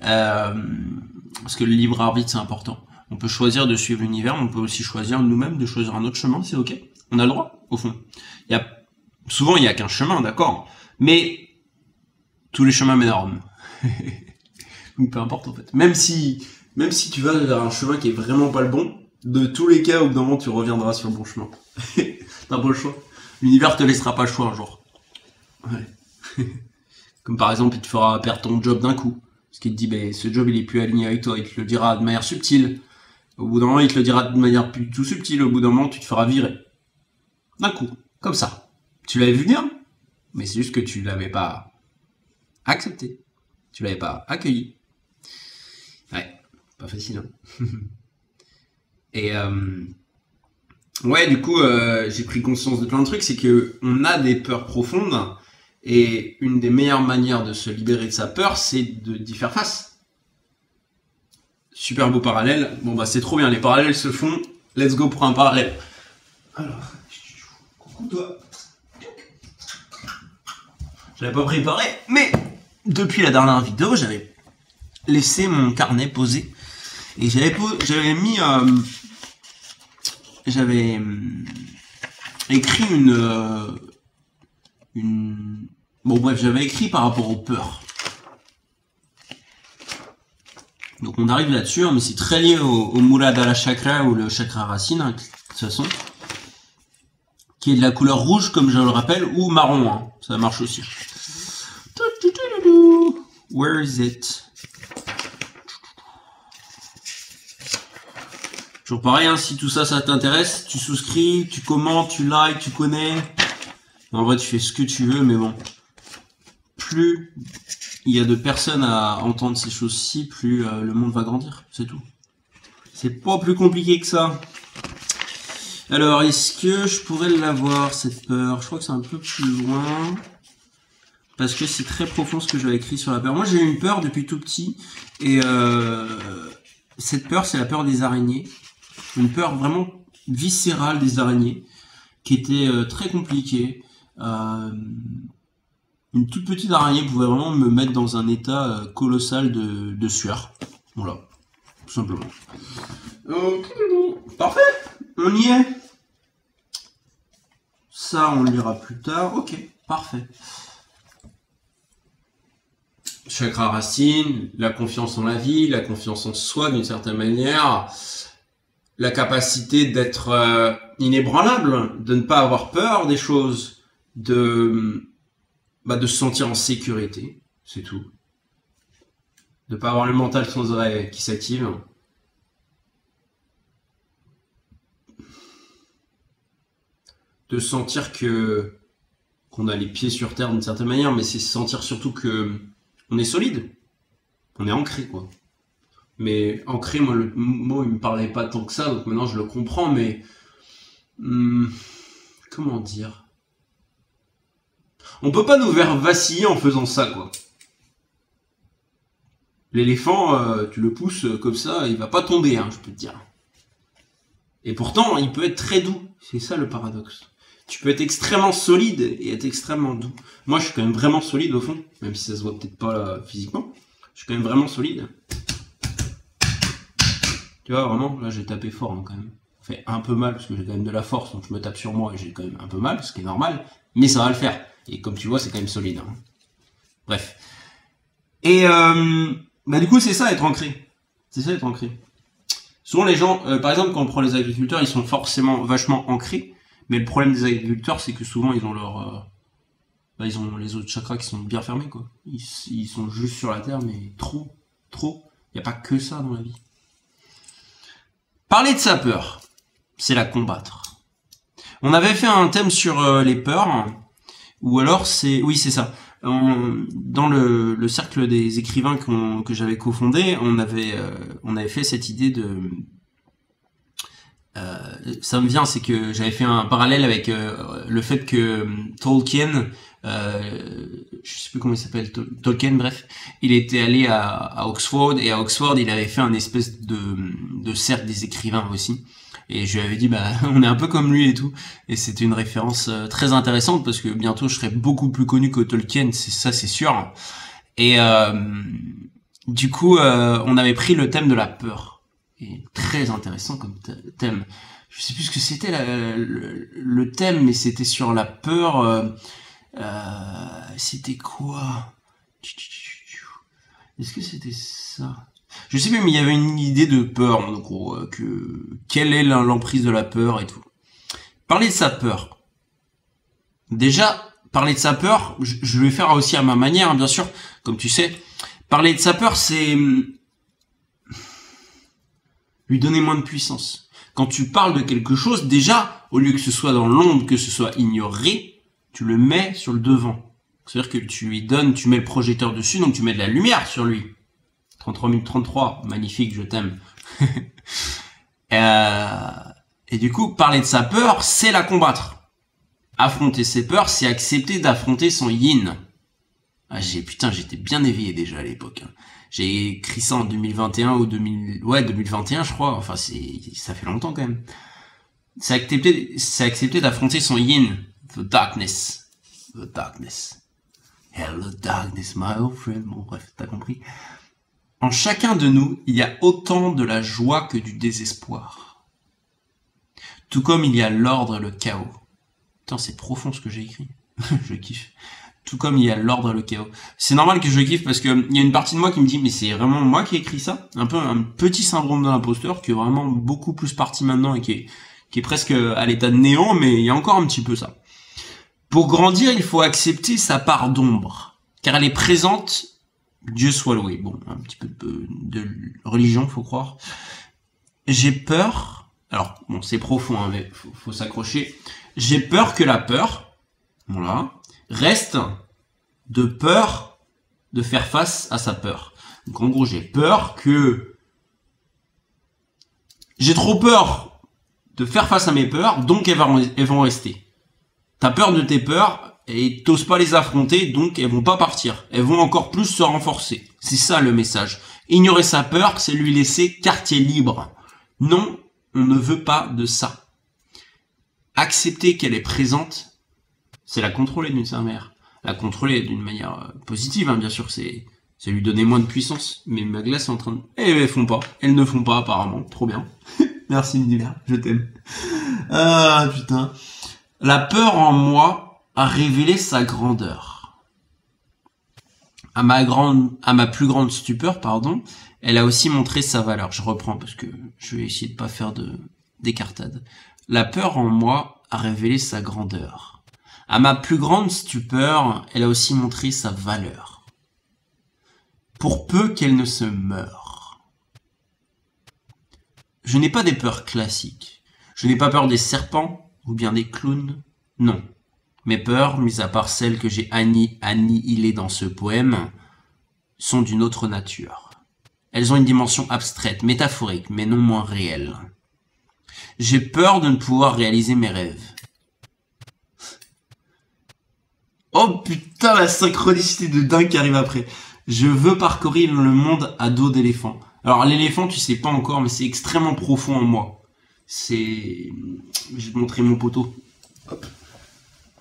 Parce que le libre arbitre c'est important. On peut choisir de suivre l'univers, on peut aussi choisir nous-mêmes de choisir un autre chemin, c'est ok. On a le droit, au fond. Souvent il y a qu'un chemin, d'accord. Mais tous les chemins mènent à Rome. Donc peu importe en fait. Même si tu vas vers un chemin qui est vraiment pas le bon, de tous les cas, au bout d'un moment, tu reviendras sur le bon chemin. T'as pas le choix. L'univers te laissera pas le choix un jour. Ouais. Comme par exemple, il te fera perdre ton job d'un coup. Parce qu'il te dit, ben, ce job, il est plus aligné avec toi. Il te le dira de manière subtile. Au bout d'un moment, il te le dira de manière plus tout subtile. Au bout d'un moment, tu te feras virer. D'un coup. Comme ça. Tu l'avais vu venir, mais c'est juste que tu l'avais pas accepté. Tu l'avais pas accueilli. Ouais. Pas facile, hein. Et ouais, du coup, j'ai pris conscience de plein de trucs, c'est que on a des peurs profondes, et une des meilleures manières de se libérer de sa peur, c'est d'y faire face. Super beau parallèle. Bon bah c'est trop bien, les parallèles se font. Let's go pour un parallèle. Alors, coucou toi. J'avais pas préparé, mais depuis la dernière vidéo, j'avais laissé mon carnet posé. Et j'avais écrit bon bref, j'avais écrit par rapport aux peurs. Donc on arrive là-dessus, mais c'est très lié au Muladhara chakra ou le chakra racine, hein, de toute façon, qui est de la couleur rouge comme je le rappelle, ou marron, hein, ça marche aussi. Where is it? Toujours pareil, hein, si tout ça, ça t'intéresse, tu souscris, tu commentes, tu likes, tu connais. En vrai, tu fais ce que tu veux, mais bon. Plus il y a de personnes à entendre ces choses-ci, plus le monde va grandir, c'est tout. C'est pas plus compliqué que ça. Alors, est-ce que je pourrais l'avoir, cette peur? Je crois que c'est un peu plus loin. Parce que c'est très profond ce que j'avais écrit sur la peur. Moi, j'ai eu une peur depuis tout petit. Et cette peur, c'est la peur des araignées. Une peur vraiment viscérale des araignées, qui était très compliquée. Une toute petite araignée pouvait vraiment me mettre dans un état colossal de sueur. Voilà, tout simplement. Parfait, on y est. Ça, on le lira plus tard. Ok, parfait. Chakra racine, la confiance en la vie, la confiance en soi d'une certaine manière, la capacité d'être inébranlable, de ne pas avoir peur des choses, de se sentir en sécurité, c'est tout. De pas avoir le mental sans arrêt qui s'active. De sentir qu'on a les pieds sur terre d'une certaine manière, mais c'est sentir surtout que on est solide, on est ancré quoi. Mais ancré, moi le mot il me parlait pas tant que ça, donc maintenant je le comprends, mais comment dire, on peut pas nous faire vaciller en faisant ça quoi. L'éléphant, tu le pousses comme ça, il va pas tomber, hein, je peux te dire. Et pourtant, il peut être très doux, c'est ça le paradoxe. Tu peux être extrêmement solide et être extrêmement doux. Moi, je suis quand même vraiment solide au fond, même si ça se voit peut-être pas là, physiquement. Je suis quand même vraiment solide. Tu vois, vraiment, là, j'ai tapé fort hein, quand même. Ça fait un peu mal parce que j'ai quand même de la force, donc je me tape sur moi et j'ai quand même un peu mal, ce qui est normal, mais ça va le faire. Et comme tu vois, c'est quand même solide. Hein. Bref. Et du coup, c'est ça être ancré. C'est ça être ancré. Souvent, les gens, par exemple, quand on prend les agriculteurs, ils sont forcément vachement ancrés. Mais le problème des agriculteurs, c'est que souvent, ils ont ils ont les autres chakras qui sont bien fermés, quoi. Ils sont juste sur la terre, mais trop. Il n'y a pas que ça dans la vie. Parler de sa peur, c'est la combattre. On avait fait un thème sur les peurs, ou alors c'est... Oui, c'est ça. Dans le cercle des écrivains que j'avais cofondé, on avait fait cette idée de... ça me vient, c'est que j'avais fait un parallèle avec le fait que Tolkien, je sais plus comment il s'appelle, Tolkien, bref, il était allé à Oxford, et à Oxford, il avait fait un espèce de cercle des écrivains aussi. Et je lui avais dit, on est un peu comme lui et tout. Et c'était une référence très intéressante parce que bientôt je serai beaucoup plus connu que Tolkien, c'est sûr. Et du coup, on avait pris le thème de la peur. Et très intéressant comme thème. Je sais plus ce que c'était le thème, mais c'était sur la peur. C'était quoi? Est-ce que c'était ça? Je sais plus, mais il y avait une idée de peur, en gros, quelle est l'emprise de la peur et tout. Parler de sa peur. Déjà, parler de sa peur, je vais faire aussi à ma manière, hein, bien sûr, comme tu sais. Parler de sa peur, c'est lui donner moins de puissance. Quand tu parles de quelque chose, déjà, au lieu que ce soit dans l'ombre, que ce soit ignoré, tu le mets sur le devant. C'est-à-dire que tu lui donnes, tu mets le projecteur dessus, donc tu mets de la lumière sur lui. 33 minutes 33, magnifique, je t'aime. Et du coup, parler de sa peur, c'est la combattre. Affronter ses peurs, c'est accepter d'affronter son yin. J'étais bien éveillé déjà à l'époque. Hein. J'ai écrit ça en 2021 ou 2021 je crois. Enfin, ça fait longtemps quand même. C'est accepter d'affronter son yin. The darkness. The darkness. Hello darkness, my old friend. Bon, bref, t'as compris. En chacun de nous, il y a autant de la joie que du désespoir. Tout comme il y a l'ordre et le chaos. Putain, c'est profond ce que j'ai écrit. Je kiffe. Tout comme il y a l'ordre et le chaos. C'est normal que je kiffe parce que il y a une partie de moi qui me dit mais c'est vraiment moi qui ai écrit ça. Un peu un petit syndrome de l'imposteur qui est vraiment beaucoup plus parti maintenant et qui est presque à l'état de néant, mais il y a encore un petit peu ça. Pour grandir, il faut accepter sa part d'ombre, car elle est présente. Dieu soit loué. Bon, un petit peu de religion, faut croire. J'ai peur. Alors, bon, c'est profond, hein, mais faut s'accrocher. J'ai peur que la peur, voilà, reste de peur de faire face à sa peur. Donc, en gros, j'ai peur que... J'ai trop peur de faire face à mes peurs, donc elles vont rester. T'as peur de tes peurs et t'oses pas les affronter, donc elles vont pas partir. Elles vont encore plus se renforcer. C'est ça le message. Ignorer sa peur, c'est lui laisser quartier libre. Non, on ne veut pas de ça. Accepter qu'elle est présente, c'est la contrôler d'une certaine manière. La contrôler d'une manière positive, hein, bien sûr, c'est lui donner moins de puissance. Mais ma glace est en train de... elles ne font pas apparemment. Trop bien. Merci l'univers, je t'aime. Ah putain. La peur en moi a révélé sa grandeur. À ma plus grande stupeur, elle a aussi montré sa valeur. Je reprends parce que je vais essayer de pas faire d'écartade. La peur en moi a révélé sa grandeur. À ma plus grande stupeur, elle a aussi montré sa valeur. Pour peu qu'elle ne se meure. Je n'ai pas des peurs classiques. Je n'ai pas peur des serpents ou bien des clowns. Non. Mes peurs, mis à part celles que j'ai annihilées dans ce poème, sont d'une autre nature. Elles ont une dimension abstraite, métaphorique, mais non moins réelle. J'ai peur de ne pouvoir réaliser mes rêves. Oh putain, la synchronicité de dingue qui arrive après. Je veux parcourir le monde à dos d'éléphant. Alors l'éléphant, tu sais pas encore, mais c'est extrêmement profond en moi. C'est... Je vais te montrer mon poteau. Hop.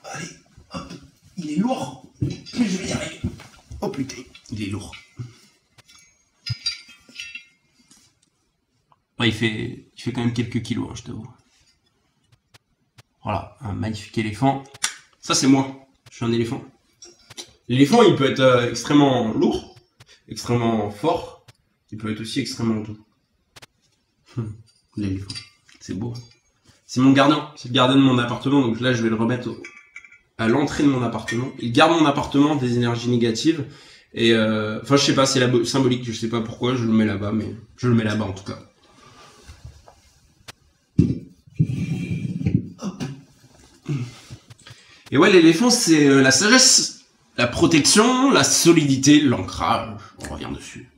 Allez, hop. Il est lourd. Mais je vais y arriver. Oh putain, il est lourd. Ouais, il fait quand même quelques kilos, hein, je t'avoue. Voilà, un magnifique éléphant. Ça, c'est moi. Je suis un éléphant. L'éléphant, il peut être extrêmement lourd, extrêmement fort. Il peut être aussi extrêmement doux. L'éléphant. C'est beau. C'est mon gardien. C'est le gardien de mon appartement. Donc là, je vais le remettre à l'entrée de mon appartement. Il garde mon appartement des énergies négatives. Et enfin, je sais pas, c'est symbolique. Je sais pas pourquoi. Je le mets là-bas, mais je le mets là-bas en tout cas. Et ouais, l'éléphant, c'est la sagesse, la protection, la solidité, l'ancrage. On revient dessus.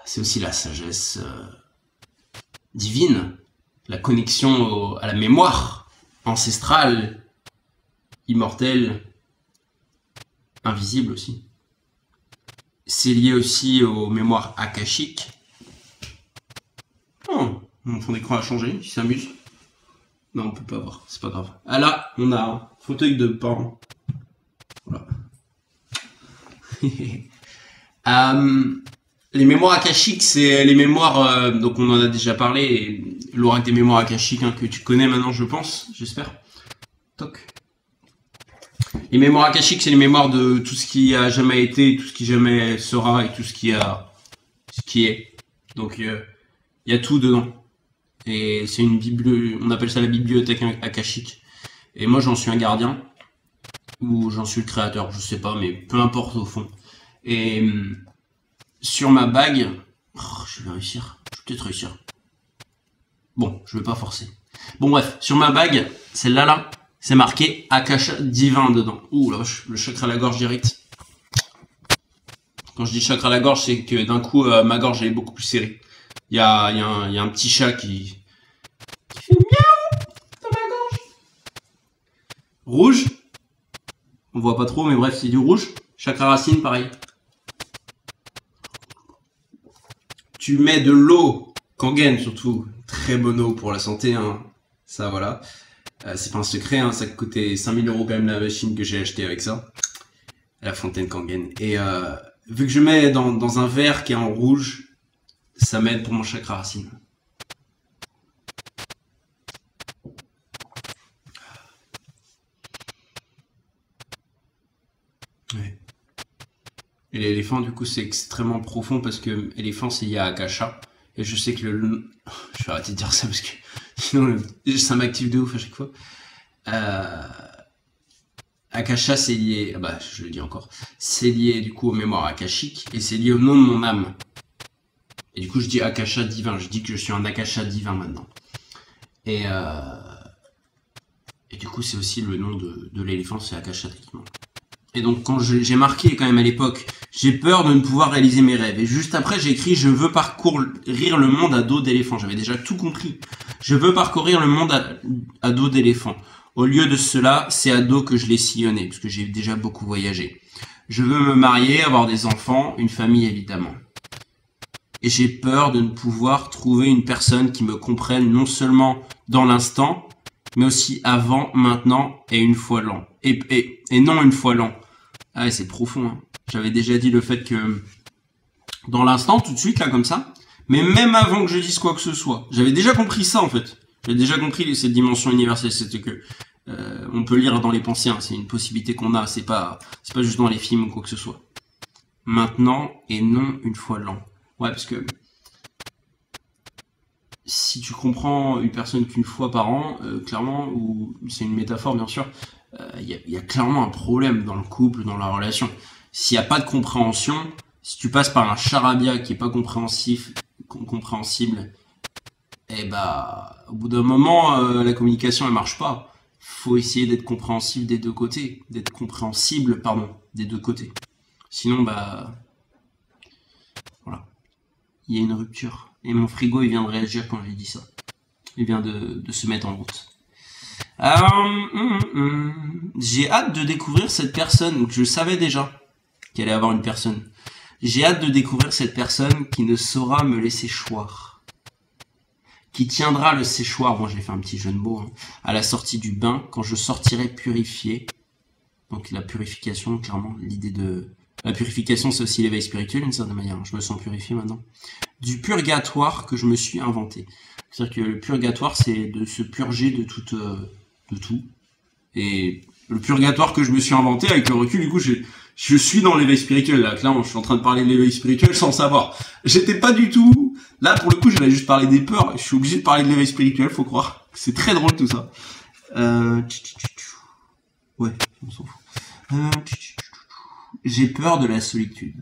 C'est aussi la sagesse divine, la connexion à la mémoire ancestrale, immortelle, invisible aussi. C'est lié aussi aux mémoires akashiques. Oh, mon fond d'écran a changé, il s'amuse. Non, on peut pas voir, c'est pas grave. Ah là, on a un fauteuil de parents. Voilà. Les mémoires akashiques, c'est les mémoires, donc on en a déjà parlé, l'oracle des mémoires akashiques, hein, que tu connais maintenant, je pense, j'espère. Toc. Les mémoires akashiques, c'est les mémoires de tout ce qui a jamais été, tout ce qui jamais sera, et tout ce qui est. Donc, il y a tout dedans. Et c'est une bibliothèque, on appelle ça la bibliothèque akashique. Et moi, j'en suis un gardien, ou j'en suis le créateur, je sais pas, mais peu importe au fond. Et sur ma bague, je vais réussir, je vais peut-être réussir. Bon, je vais pas forcer. Bon bref, sur ma bague, celle-là, là, c'est marqué Akasha divin dedans. Ouh là, le chakra à la gorge direct. Quand je dis chakra à la gorge, c'est que d'un coup, ma gorge elle est beaucoup plus serrée. Il y a un petit chat qui fait miaou dans ma gorge. Rouge. On voit pas trop, mais bref, c'est du rouge. Chakra racine, pareil. Tu mets de l'eau, Kangen surtout, très bonne eau pour la santé, hein. Ça voilà. C'est pas un secret, hein. Ça coûtait 5000 € quand même la machine que j'ai acheté avec ça. La fontaine Kangen. Et vu que je mets dans un verre qui est en rouge, ça m'aide pour mon chakra racine. Ouais. Et l'éléphant, du coup, c'est extrêmement profond parce que l'éléphant, c'est lié à Akasha. Et je sais que je vais arrêter de dire ça parce que sinon, ça m'active de ouf à chaque fois. Akasha, c'est lié, bah, je le dis encore, c'est lié, du coup, aux mémoires akashiques et c'est lié au nom de mon âme. Et du coup, je dis Akasha divin. Je dis que je suis un Akasha divin maintenant. Et du coup, c'est aussi le nom de l'éléphant, c'est Akasha techniquement. Et donc quand j'ai marqué quand même à l'époque, j'ai peur de ne pouvoir réaliser mes rêves. Et juste après, j'ai écrit, je veux parcourir le monde à dos d'éléphant. J'avais déjà tout compris. Je veux parcourir le monde à dos d'éléphant. Au lieu de cela, c'est à dos que je l'ai sillonné, parce que j'ai déjà beaucoup voyagé. Je veux me marier, avoir des enfants, une famille évidemment. Et j'ai peur de ne pouvoir trouver une personne qui me comprenne non seulement dans l'instant, mais aussi avant, maintenant et une fois l'an. Et non une fois l'an. Ah ouais, c'est profond, hein. J'avais déjà dit le fait que dans l'instant, tout de suite, là, comme ça, mais même avant que je dise quoi que ce soit, j'avais déjà compris ça, en fait. J'avais déjà compris cette dimension universelle, c'était que on peut lire dans les pensées, hein, c'est une possibilité qu'on a, c'est pas juste dans les films ou quoi que ce soit. Maintenant et non une fois l'an. Ouais, parce que si tu comprends une personne qu'une fois par an, clairement, ou c'est une métaphore bien sûr, il y a clairement un problème dans le couple, dans la relation. S'il n'y a pas de compréhension, si tu passes par un charabia qui est pas compréhensible, eh bah, au bout d'un moment, la communication elle marche pas. Faut essayer d'être compréhensible des deux côtés, des deux côtés. Sinon, bah, voilà, il y a une rupture. Et mon frigo, il vient de réagir quand j'ai dit ça. Il vient de se mettre en route. J'ai hâte de découvrir cette personne. Donc je savais déjà qu'elle allait avoir une personne. J'ai hâte de découvrir cette personne qui ne saura me laisser choir. Qui tiendra le séchoir, bon j'ai fait un petit jeu de mots, hein, à la sortie du bain, quand je sortirai purifié. Donc la purification, clairement, l'idée de... La purification, c'est aussi l'éveil spirituel, d'une certaine manière. Je me sens purifié maintenant. Du purgatoire que je me suis inventé. C'est-à-dire que le purgatoire, c'est de se purger de tout. Et le purgatoire que je me suis inventé, avec le recul, du coup, je suis dans l'éveil spirituel, là. Clairement, je suis en train de parler de l'éveil spirituel sans savoir. J'étais pas du tout... Là, pour le coup, j'allais juste parler des peurs. Je suis obligé de parler de l'éveil spirituel, faut croire. C'est très drôle, tout ça. Ouais, on s'en fout. J'ai peur de la solitude.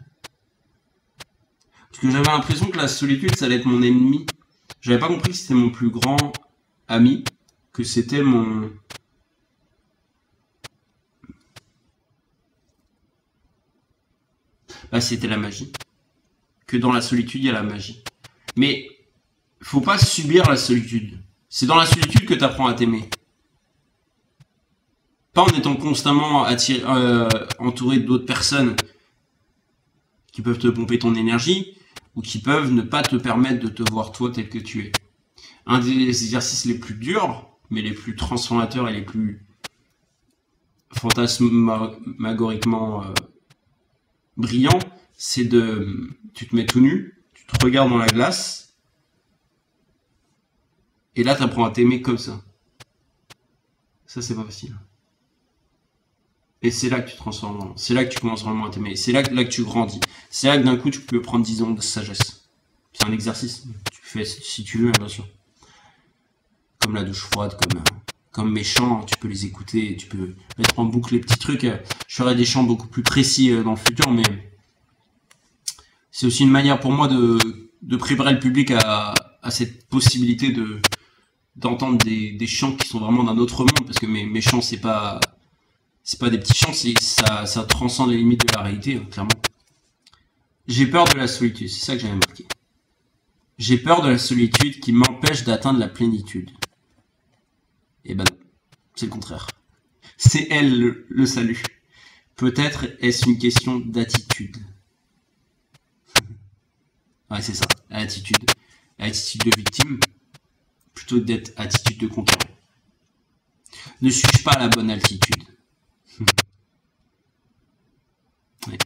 Parce que j'avais l'impression que la solitude, ça allait être mon ennemi. J'avais pas compris que c'était mon plus grand ami, que c'était mon... Bah, c'était la magie. Que dans la solitude, il y a la magie. Mais, faut pas subir la solitude. C'est dans la solitude que t'apprends à t'aimer. Pas en étant constamment entouré d'autres personnes qui peuvent te pomper ton énergie ou qui peuvent ne pas te permettre de te voir toi tel que tu es. Un des exercices les plus durs, mais les plus transformateurs et les plus fantasmagoriquement brillants, c'est tu te mets tout nu, tu te regardes dans la glace, et là t'apprends à t'aimer comme ça. Ça c'est pas facile. Et c'est là que tu te transformes, c'est là que tu commences vraiment à t'aimer, c'est là que tu grandis, c'est là que d'un coup tu peux prendre 10 ans de sagesse. C'est un exercice, tu fais si tu veux, bien sûr. Comme la douche froide, comme mes chants, tu peux les écouter, tu peux mettre en boucle les petits trucs. Je ferai des chants beaucoup plus précis dans le futur, mais c'est aussi une manière pour moi de préparer le public à cette possibilité d'entendre des chants qui sont vraiment d'un autre monde, parce que mes chants c'est pas des petits chants, ça transcende les limites de la réalité, clairement. J'ai peur de la solitude, c'est ça que j'avais marqué. J'ai peur de la solitude qui m'empêche d'atteindre la plénitude. Eh ben non, c'est le contraire. C'est elle le salut. Peut-être est-ce une question d'attitude. Ouais, c'est ça, l'attitude. L'attitude de victime, plutôt d'être attitude de conquérant. Ne suis-je pas à la bonne altitude? Ouais.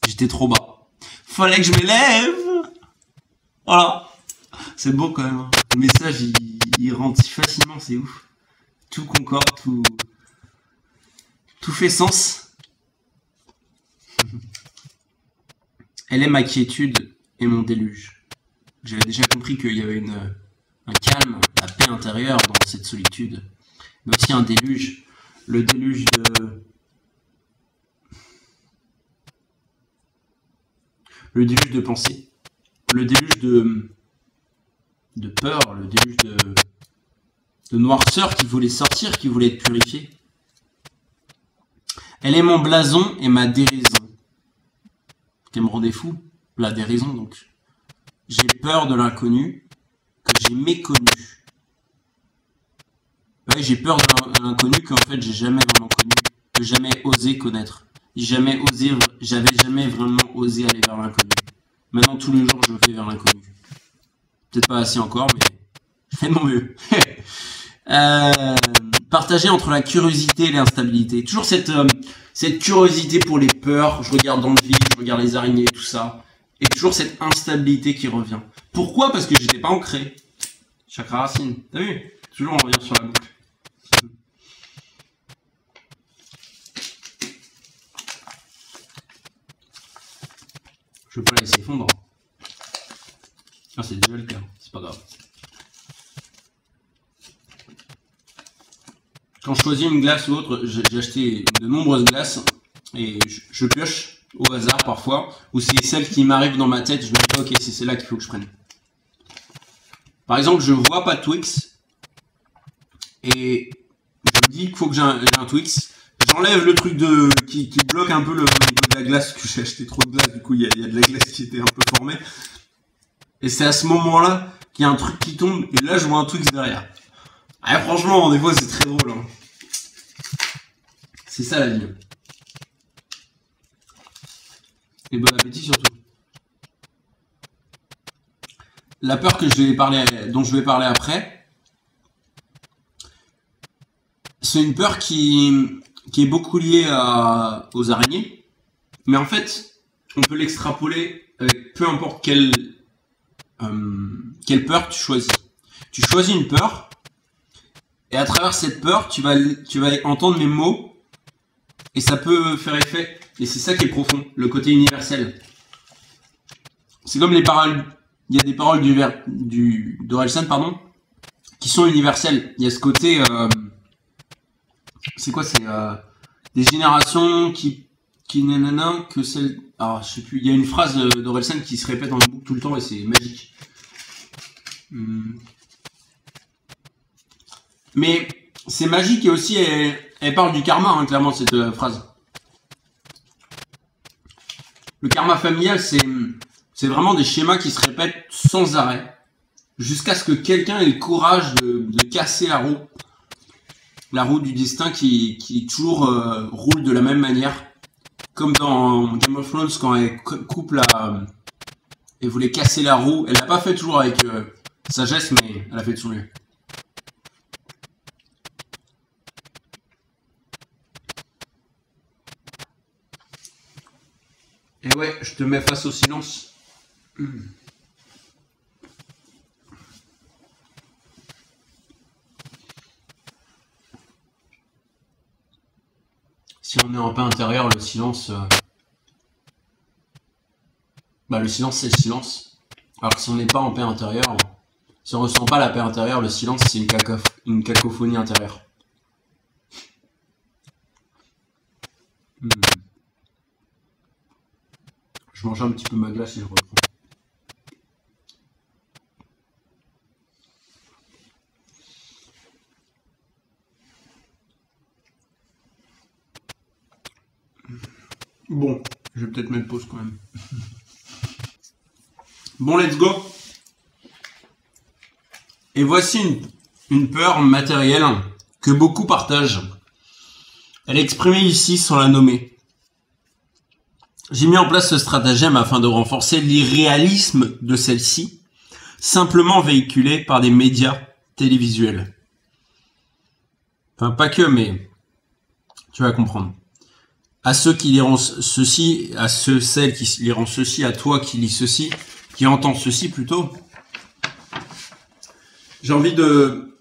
J'étais trop bas. Fallait que je m'élève. Voilà. C'est beau quand même. Le message, il rentre si facilement, c'est ouf. Tout concorde, tout fait sens. Elle est ma quiétude et mon déluge. J'avais déjà compris qu'il y avait un calme, la paix intérieure dans cette solitude, mais aussi un déluge. Le déluge de pensée, le déluge de peur, le déluge de noirceur qui voulait sortir, qui voulait être purifié. Elle est mon blason et ma déraison. Qu'elle me rendait fou, la déraison donc. J'ai peur de l'inconnu que j'ai méconnu. Ouais, j'ai peur de l'inconnu qu'en fait j'ai jamais vraiment connu, que jamais osé connaître. J'avais jamais vraiment osé aller vers l'inconnu. Maintenant tous les jours je vais vers l'inconnu. Peut-être pas assez encore, mais je fais de mon mieux. Partager entre la curiosité et l'instabilité. Toujours cette curiosité pour les peurs. Je regarde dans le vide, je regarde les araignées, tout ça. Et toujours cette instabilité qui revient. Pourquoi? Parce que j'étais pas ancré. Chakra racine. T'as vu? Toujours on revient sur la boucle. Je vais pas la laisser fondre. Ah, c'est déjà le cas. C'est pas grave. Quand je choisis une glace ou autre, j'ai acheté de nombreuses glaces et je pioche au hasard parfois, ou c'est celle qui m'arrive dans ma tête, je me dis ok, c'est celle-là qu'il faut que je prenne. Par exemple, je vois pas de Twix et je me dis qu'il faut que j'ai un Twix. J'enlève le truc qui bloque un peu le niveau de la glace, parce que j'ai acheté trop de glace, du coup il y a de la glace qui était un peu formée. Et c'est à ce moment-là qu'il y a un truc qui tombe et là je vois un Twix derrière. Ah, franchement, des fois c'est très drôle. Hein. C'est ça la vie. Et bon appétit surtout. La peur dont je vais parler après, c'est une peur qui est beaucoup liée aux araignées. Mais en fait, on peut l'extrapoler avec peu importe quelle peur tu choisis. Tu choisis une peur, et à travers cette peur, tu vas entendre mes mots, et ça peut faire effet. Et c'est ça qui est profond, le côté universel. C'est comme les paroles, il y a des paroles d'Orelsan, pardon, qui sont universelles. Il y a ce côté, c'est quoi, c'est des générations qui nanana, que celle, alors je sais plus, il y a une phrase d'Orelsan qui se répète dans le boucle tout le temps et c'est magique. Mais c'est magique et aussi elle parle du karma, hein, clairement, cette phrase. Le karma familial, c'est vraiment des schémas qui se répètent sans arrêt, jusqu'à ce que quelqu'un ait le courage de casser la roue du destin qui toujours roule de la même manière. Comme dans Game of Thrones, quand elle coupe elle voulait casser la roue, elle l'a pas fait toujours avec sagesse, mais elle a fait de son mieux. Et ouais, je te mets face au silence. Si on est en paix intérieure, le silence... le silence, c'est le silence. Alors que si on n'est pas en paix intérieure, si on ressent pas la paix intérieure, le silence, c'est une cacophonie intérieure. Je mange un petit peu ma glace et je reprends. Bon, je vais peut-être mettre pause quand même. Bon, let's go. Et voici une peur matérielle que beaucoup partagent. Elle est exprimée ici sans la nommer. J'ai mis en place ce stratagème afin de renforcer l'irréalisme de celle-ci, simplement véhiculée par des médias télévisuels. Enfin, pas que, mais tu vas comprendre. À ceux qui liront ceci, celles qui liront ceci, à toi qui lis ceci, qui entend ceci plutôt, j'ai envie de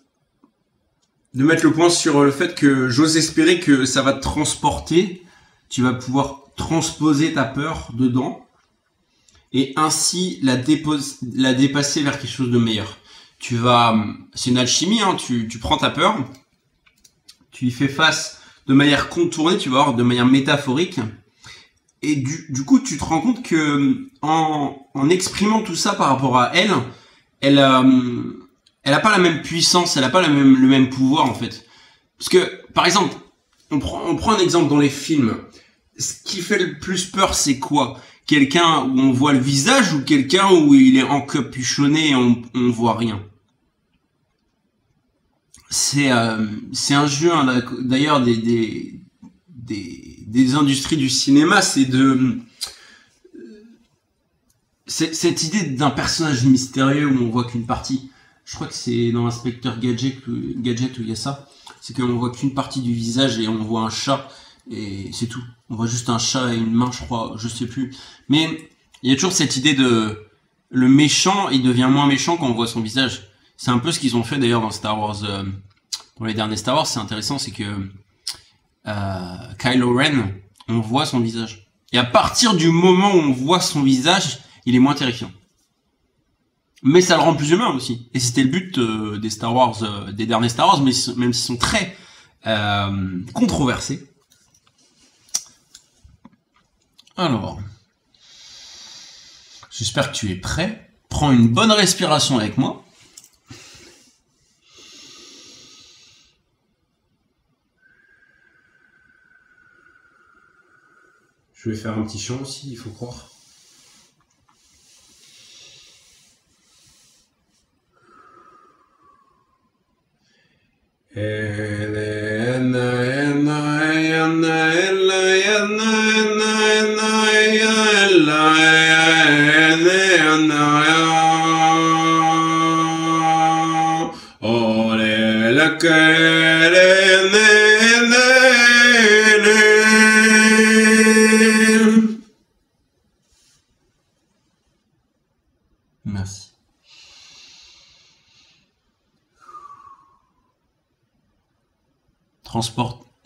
mettre le point sur le fait que j'ose espérer que ça va te transporter, tu vas pouvoir transposer ta peur dedans et ainsi la dépasser vers quelque chose de meilleur. C'est une alchimie, hein, tu prends ta peur, tu y fais face de manière contournée, tu vas voir, de manière métaphorique, et du coup tu te rends compte que en exprimant tout ça par rapport à elle a pas la même puissance, elle a pas le même pouvoir en fait. Parce que par exemple, on prend un exemple dans les films. Ce qui fait le plus peur, c'est quoi? Quelqu'un où on voit le visage ou quelqu'un où il est encapuchonné et on voit rien? C'est un jeu, hein, d'ailleurs, des industries du cinéma, c'est cette idée d'un personnage mystérieux où on voit qu'une partie. Je crois que c'est dans l'inspecteur Gadget où il y a ça. C'est qu'on voit qu'une partie du visage et on voit un chat et c'est tout. On voit juste un chat et une main, je crois, je sais plus. Mais il y a toujours cette idée de le méchant, il devient moins méchant quand on voit son visage. C'est un peu ce qu'ils ont fait d'ailleurs dans Star Wars, dans les derniers Star Wars. C'est intéressant, c'est que Kylo Ren, on voit son visage. Et à partir du moment où on voit son visage, il est moins terrifiant. Mais ça le rend plus humain aussi. Et c'était le but des Star Wars, des derniers Star Wars, mais même s'ils sont très controversés. Alors, j'espère que tu es prêt. Prends une bonne respiration avec moi. Je vais faire un petit chant aussi, il faut croire. Merci.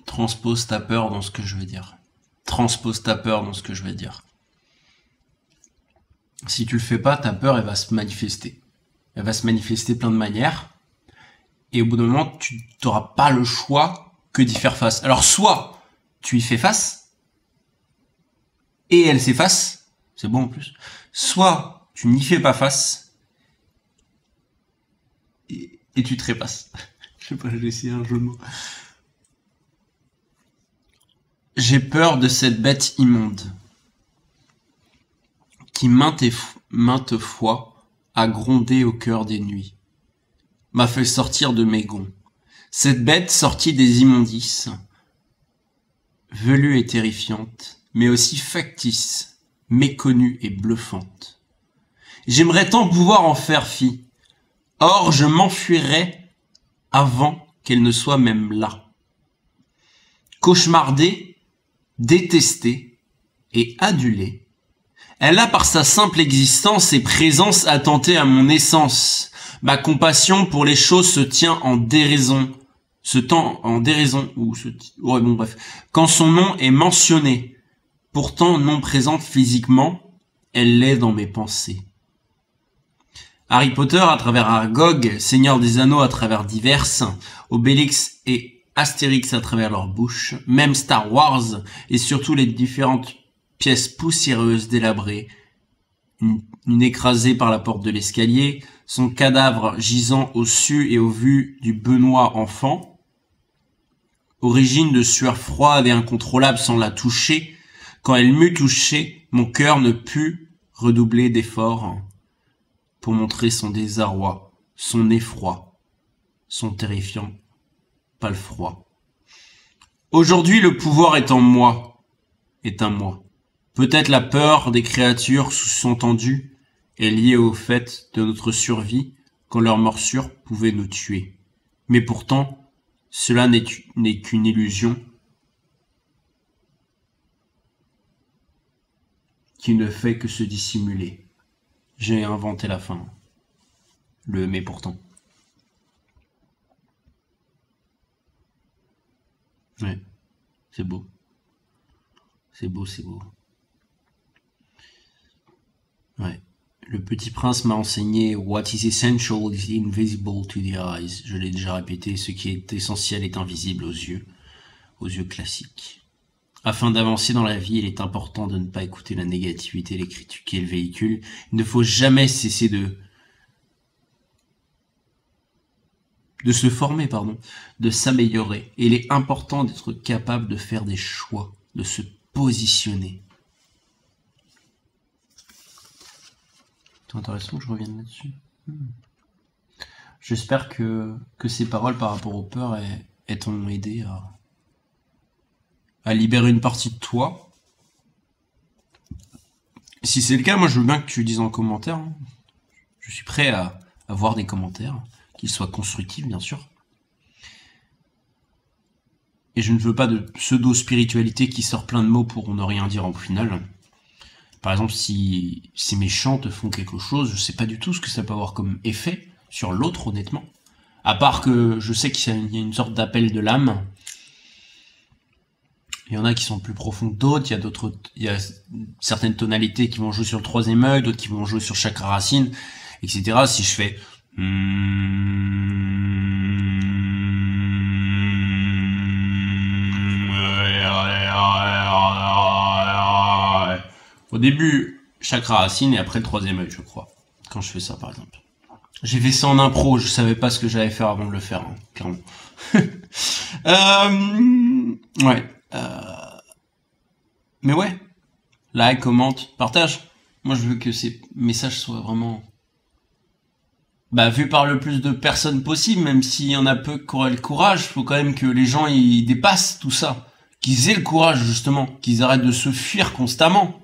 Transpose ta peur dans ce que je vais dire. Transpose ta peur dans ce que je vais dire. Si tu le fais pas, ta peur, elle va se manifester. Elle va se manifester plein de manières. Et au bout d'un moment, tu n'auras pas le choix que d'y faire face. Alors, soit tu y fais face, et elle s'efface, c'est bon en plus. Soit tu n'y fais pas face, et tu te trépasses. Je sais pas, j'ai essayé un jeu de mots. J'ai peur de cette bête immonde qui maintes fois a grondé au cœur des nuits, m'a fait sortir de mes gonds. Cette bête sortie des immondices, velue et terrifiante, mais aussi factice, méconnue et bluffante. J'aimerais tant pouvoir en faire fi, or je m'enfuirais avant qu'elle ne soit même là. Cauchemardée, détestée et adulée, elle a par sa simple existence et présence attenté à mon essence. Ma compassion pour les choses se tient en déraison. Quand son nom est mentionné, pourtant non présente physiquement, elle l'est dans mes pensées. Harry Potter à travers Aragog, Seigneur des Anneaux à travers Diverses, Obélix et Astérix à travers leur bouche, même Star Wars et surtout les différentes pièces poussiéreuses délabrées, une écrasée par la porte de l'escalier, son cadavre gisant au su et au vu du Benoît enfant, origine de sueur froide et incontrôlable sans la toucher. Quand elle m'eut touché, mon cœur ne put redoubler d'efforts pour montrer son désarroi, son effroi, son terrifiant palefroid. Aujourd'hui, le pouvoir est en moi, est un moi. Peut-être la peur des créatures sous-entendues est liée au fait de notre survie quand leur morsure pouvait nous tuer. Mais pourtant, cela n'est qu'une illusion qui ne fait que se dissimuler. J'ai inventé la fin. Le mais pourtant. Ouais, c'est beau. C'est beau, c'est beau. Ouais. Le Petit Prince m'a enseigné « What is essential is invisible to the eyes ». Je l'ai déjà répété, ce qui est essentiel est invisible aux yeux classiques. Afin d'avancer dans la vie, il est important de ne pas écouter la négativité, les critiques et le véhicule. Il ne faut jamais cesser de de se former, pardon, de s'améliorer. Et il est important d'être capable de faire des choix, de se positionner. C'est intéressant que je revienne là-dessus. J'espère que ces paroles par rapport aux peurs t'ont aidé à libérer une partie de toi. Si c'est le cas, moi je veux bien que tu le dises en commentaire. Hein. Je suis prêt à voir des commentaires, qu'ils soient constructifs bien sûr. Et je ne veux pas de pseudo-spiritualité qui sort plein de mots pour ne rien dire en final. Par exemple, si mes chants te font quelque chose, je sais pas du tout ce que ça peut avoir comme effet sur l'autre, honnêtement. À part que je sais qu'il y a une sorte d'appel de l'âme. Il y en a qui sont plus profonds que d'autres, il y a certaines tonalités qui vont jouer sur le troisième œil, d'autres qui vont jouer sur chakra racine, etc. Si je fais au début chakra racine et après le troisième œil, je crois, quand je fais ça par exemple. J'ai fait ça en impro, je savais pas ce que j'allais faire avant de le faire, hein, clairement. Ouais. Mais ouais, like, commente, partage. Moi je veux que ces messages soient vraiment vus par le plus de personnes possible, même s'il y en a peu qui auraient le courage. Faut quand même que les gens ils dépassent tout ça, qu'ils aient le courage justement, qu'ils arrêtent de se fuir constamment.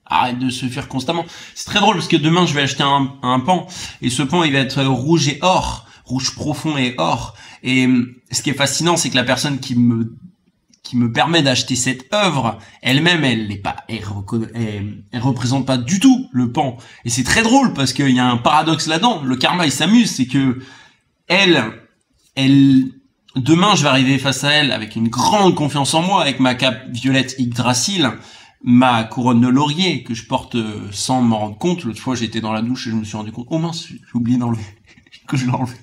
Arrête de se fuir constamment. C'est très drôle parce que demain je vais acheter un pan et ce pan il va être rouge et or, rouge profond et or. Et ce qui est fascinant, c'est que la personne qui me permet d'acheter cette œuvre, elle-même, elle représente pas du tout le pan. Et c'est très drôle parce qu'il y a un paradoxe là-dedans. Le karma, il s'amuse, c'est que demain, je vais arriver face à elle avec une grande confiance en moi, avec ma cape violette Yggdrasil, ma couronne de laurier que je porte sans m'en rendre compte. L'autre fois, j'étais dans la douche et je me suis rendu compte, oh mince, j'ai oublié d'enlever, que je l'ai enlevé.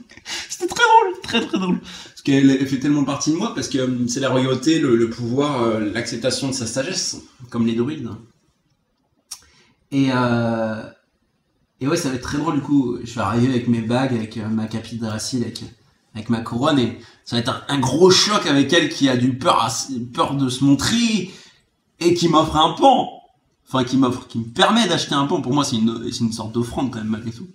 C'était très drôle, très très drôle. Parce qu'elle fait tellement partie de moi, parce que c'est la royauté, le pouvoir, l'acceptation de sa sagesse, comme les druides. Et ouais, ça va être très drôle du coup. Je vais arriver avec mes bagues, avec ma cape Yggdrasil, avec ma couronne, et ça va être un gros choc avec elle qui a du peur de se montrer, et qui m'offre un pan. Enfin, qui me permet d'acheter un pan. Pour moi, c'est une sorte d'offrande quand même, malgré tout.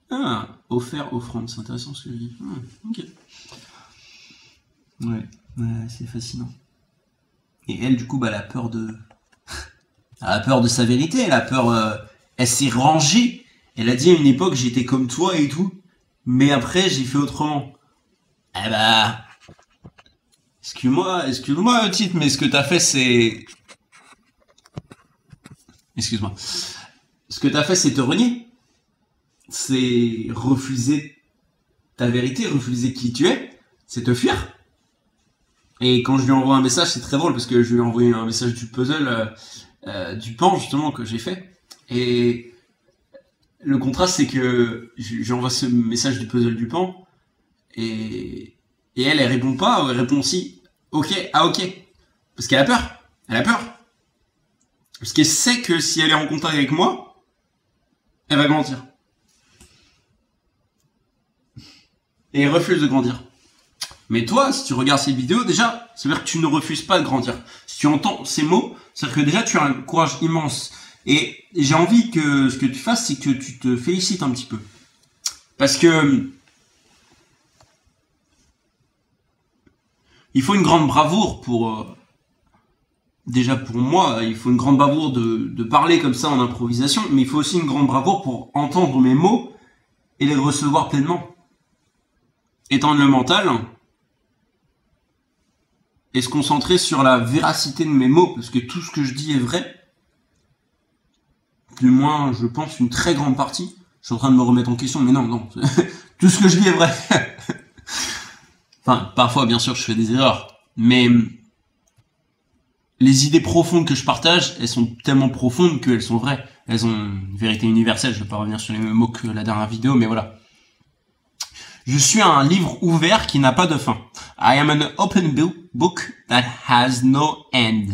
Ah, offrande, c'est intéressant ce que je dis. Ok. Ouais, c'est fascinant. Et elle, du coup, elle a peur de... elle a peur de sa vérité, elle a peur... elle s'est rangée. Elle a dit à une époque, j'étais comme toi et tout. Mais après, j'ai fait autrement. Eh bah... Excuse-moi, Tite, mais ce que t'as fait, c'est... Excuse-moi. Ce que t'as fait, c'est te renier. C'est refuser ta vérité, refuser qui tu es, c'est te fuir. Et quand je lui envoie un message, c'est très drôle parce que je lui ai envoyé un message du puzzle du pan justement que j'ai fait. Et le contraste, c'est que j'envoie ce message du puzzle du pan et elle répond pas, elle répond aussi ok, parce qu'elle a peur. Elle a peur. Parce qu'elle sait que si elle est en contact avec moi, elle va grandir. Et elle refuse de grandir. Mais toi, si tu regardes ces vidéos, déjà, ça veut dire que tu ne refuses pas de grandir. Si tu entends ces mots, c'est-à-dire que déjà, tu as un courage immense. Et j'ai envie que ce que tu fasses, c'est que tu te félicites un petit peu. Parce que il faut une grande bravoure pour... déjà pour moi, il faut une grande bravoure de parler comme ça en improvisation, mais il faut aussi une grande bravoure pour entendre mes mots et les recevoir pleinement. Étendre le mental et se concentrer sur la véracité de mes mots, parce que tout ce que je dis est vrai. Du moins, je pense une très grande partie. Je suis en train de me remettre en question, mais non. Tout ce que je dis est vrai. Enfin, parfois, bien sûr, je fais des erreurs, mais les idées profondes que je partage, elles sont tellement profondes qu'elles sont vraies. Elles ont une vérité universelle. Je vais pas revenir sur les mêmes mots que la dernière vidéo, mais voilà. Je suis un livre ouvert qui n'a pas de fin. I am an open book that has no end.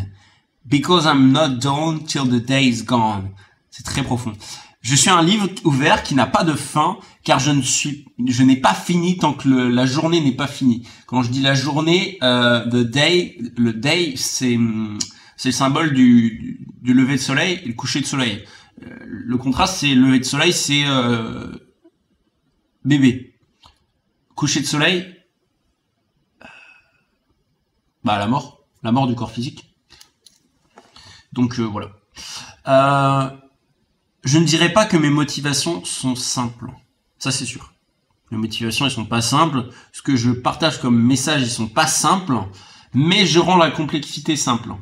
Because I'm not done till the day is gone. C'est très profond. Je suis un livre ouvert qui n'a pas de fin, car je n'ai pas fini tant que la journée n'est pas finie. Quand je dis la journée, le day, c'est le symbole du lever de soleil et le coucher de soleil. Le contraste, c'est le lever de soleil, c'est bébé. Coucher de soleil, la mort du corps physique. Donc voilà. Je ne dirais pas que mes motivations sont simples. Ça, c'est sûr. Les motivations, elles sont pas simples. Ce que je partage comme message, ils sont pas simples. Mais je rends la complexité simple.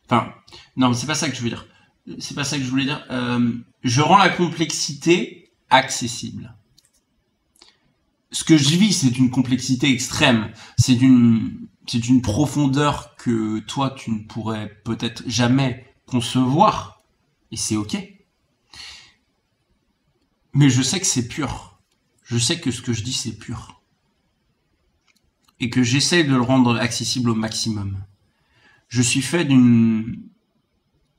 Enfin, non, c'est pas ça que je veux dire. C'est pas ça que je voulais dire. Je rends la complexité accessible. Ce que je vis, c'est une complexité extrême. C'est une profondeur que toi, tu ne pourrais peut-être jamais concevoir. Et c'est ok. Mais je sais que c'est pur. Je sais que ce que je dis, c'est pur. Et que j'essaie de le rendre accessible au maximum. Je suis fait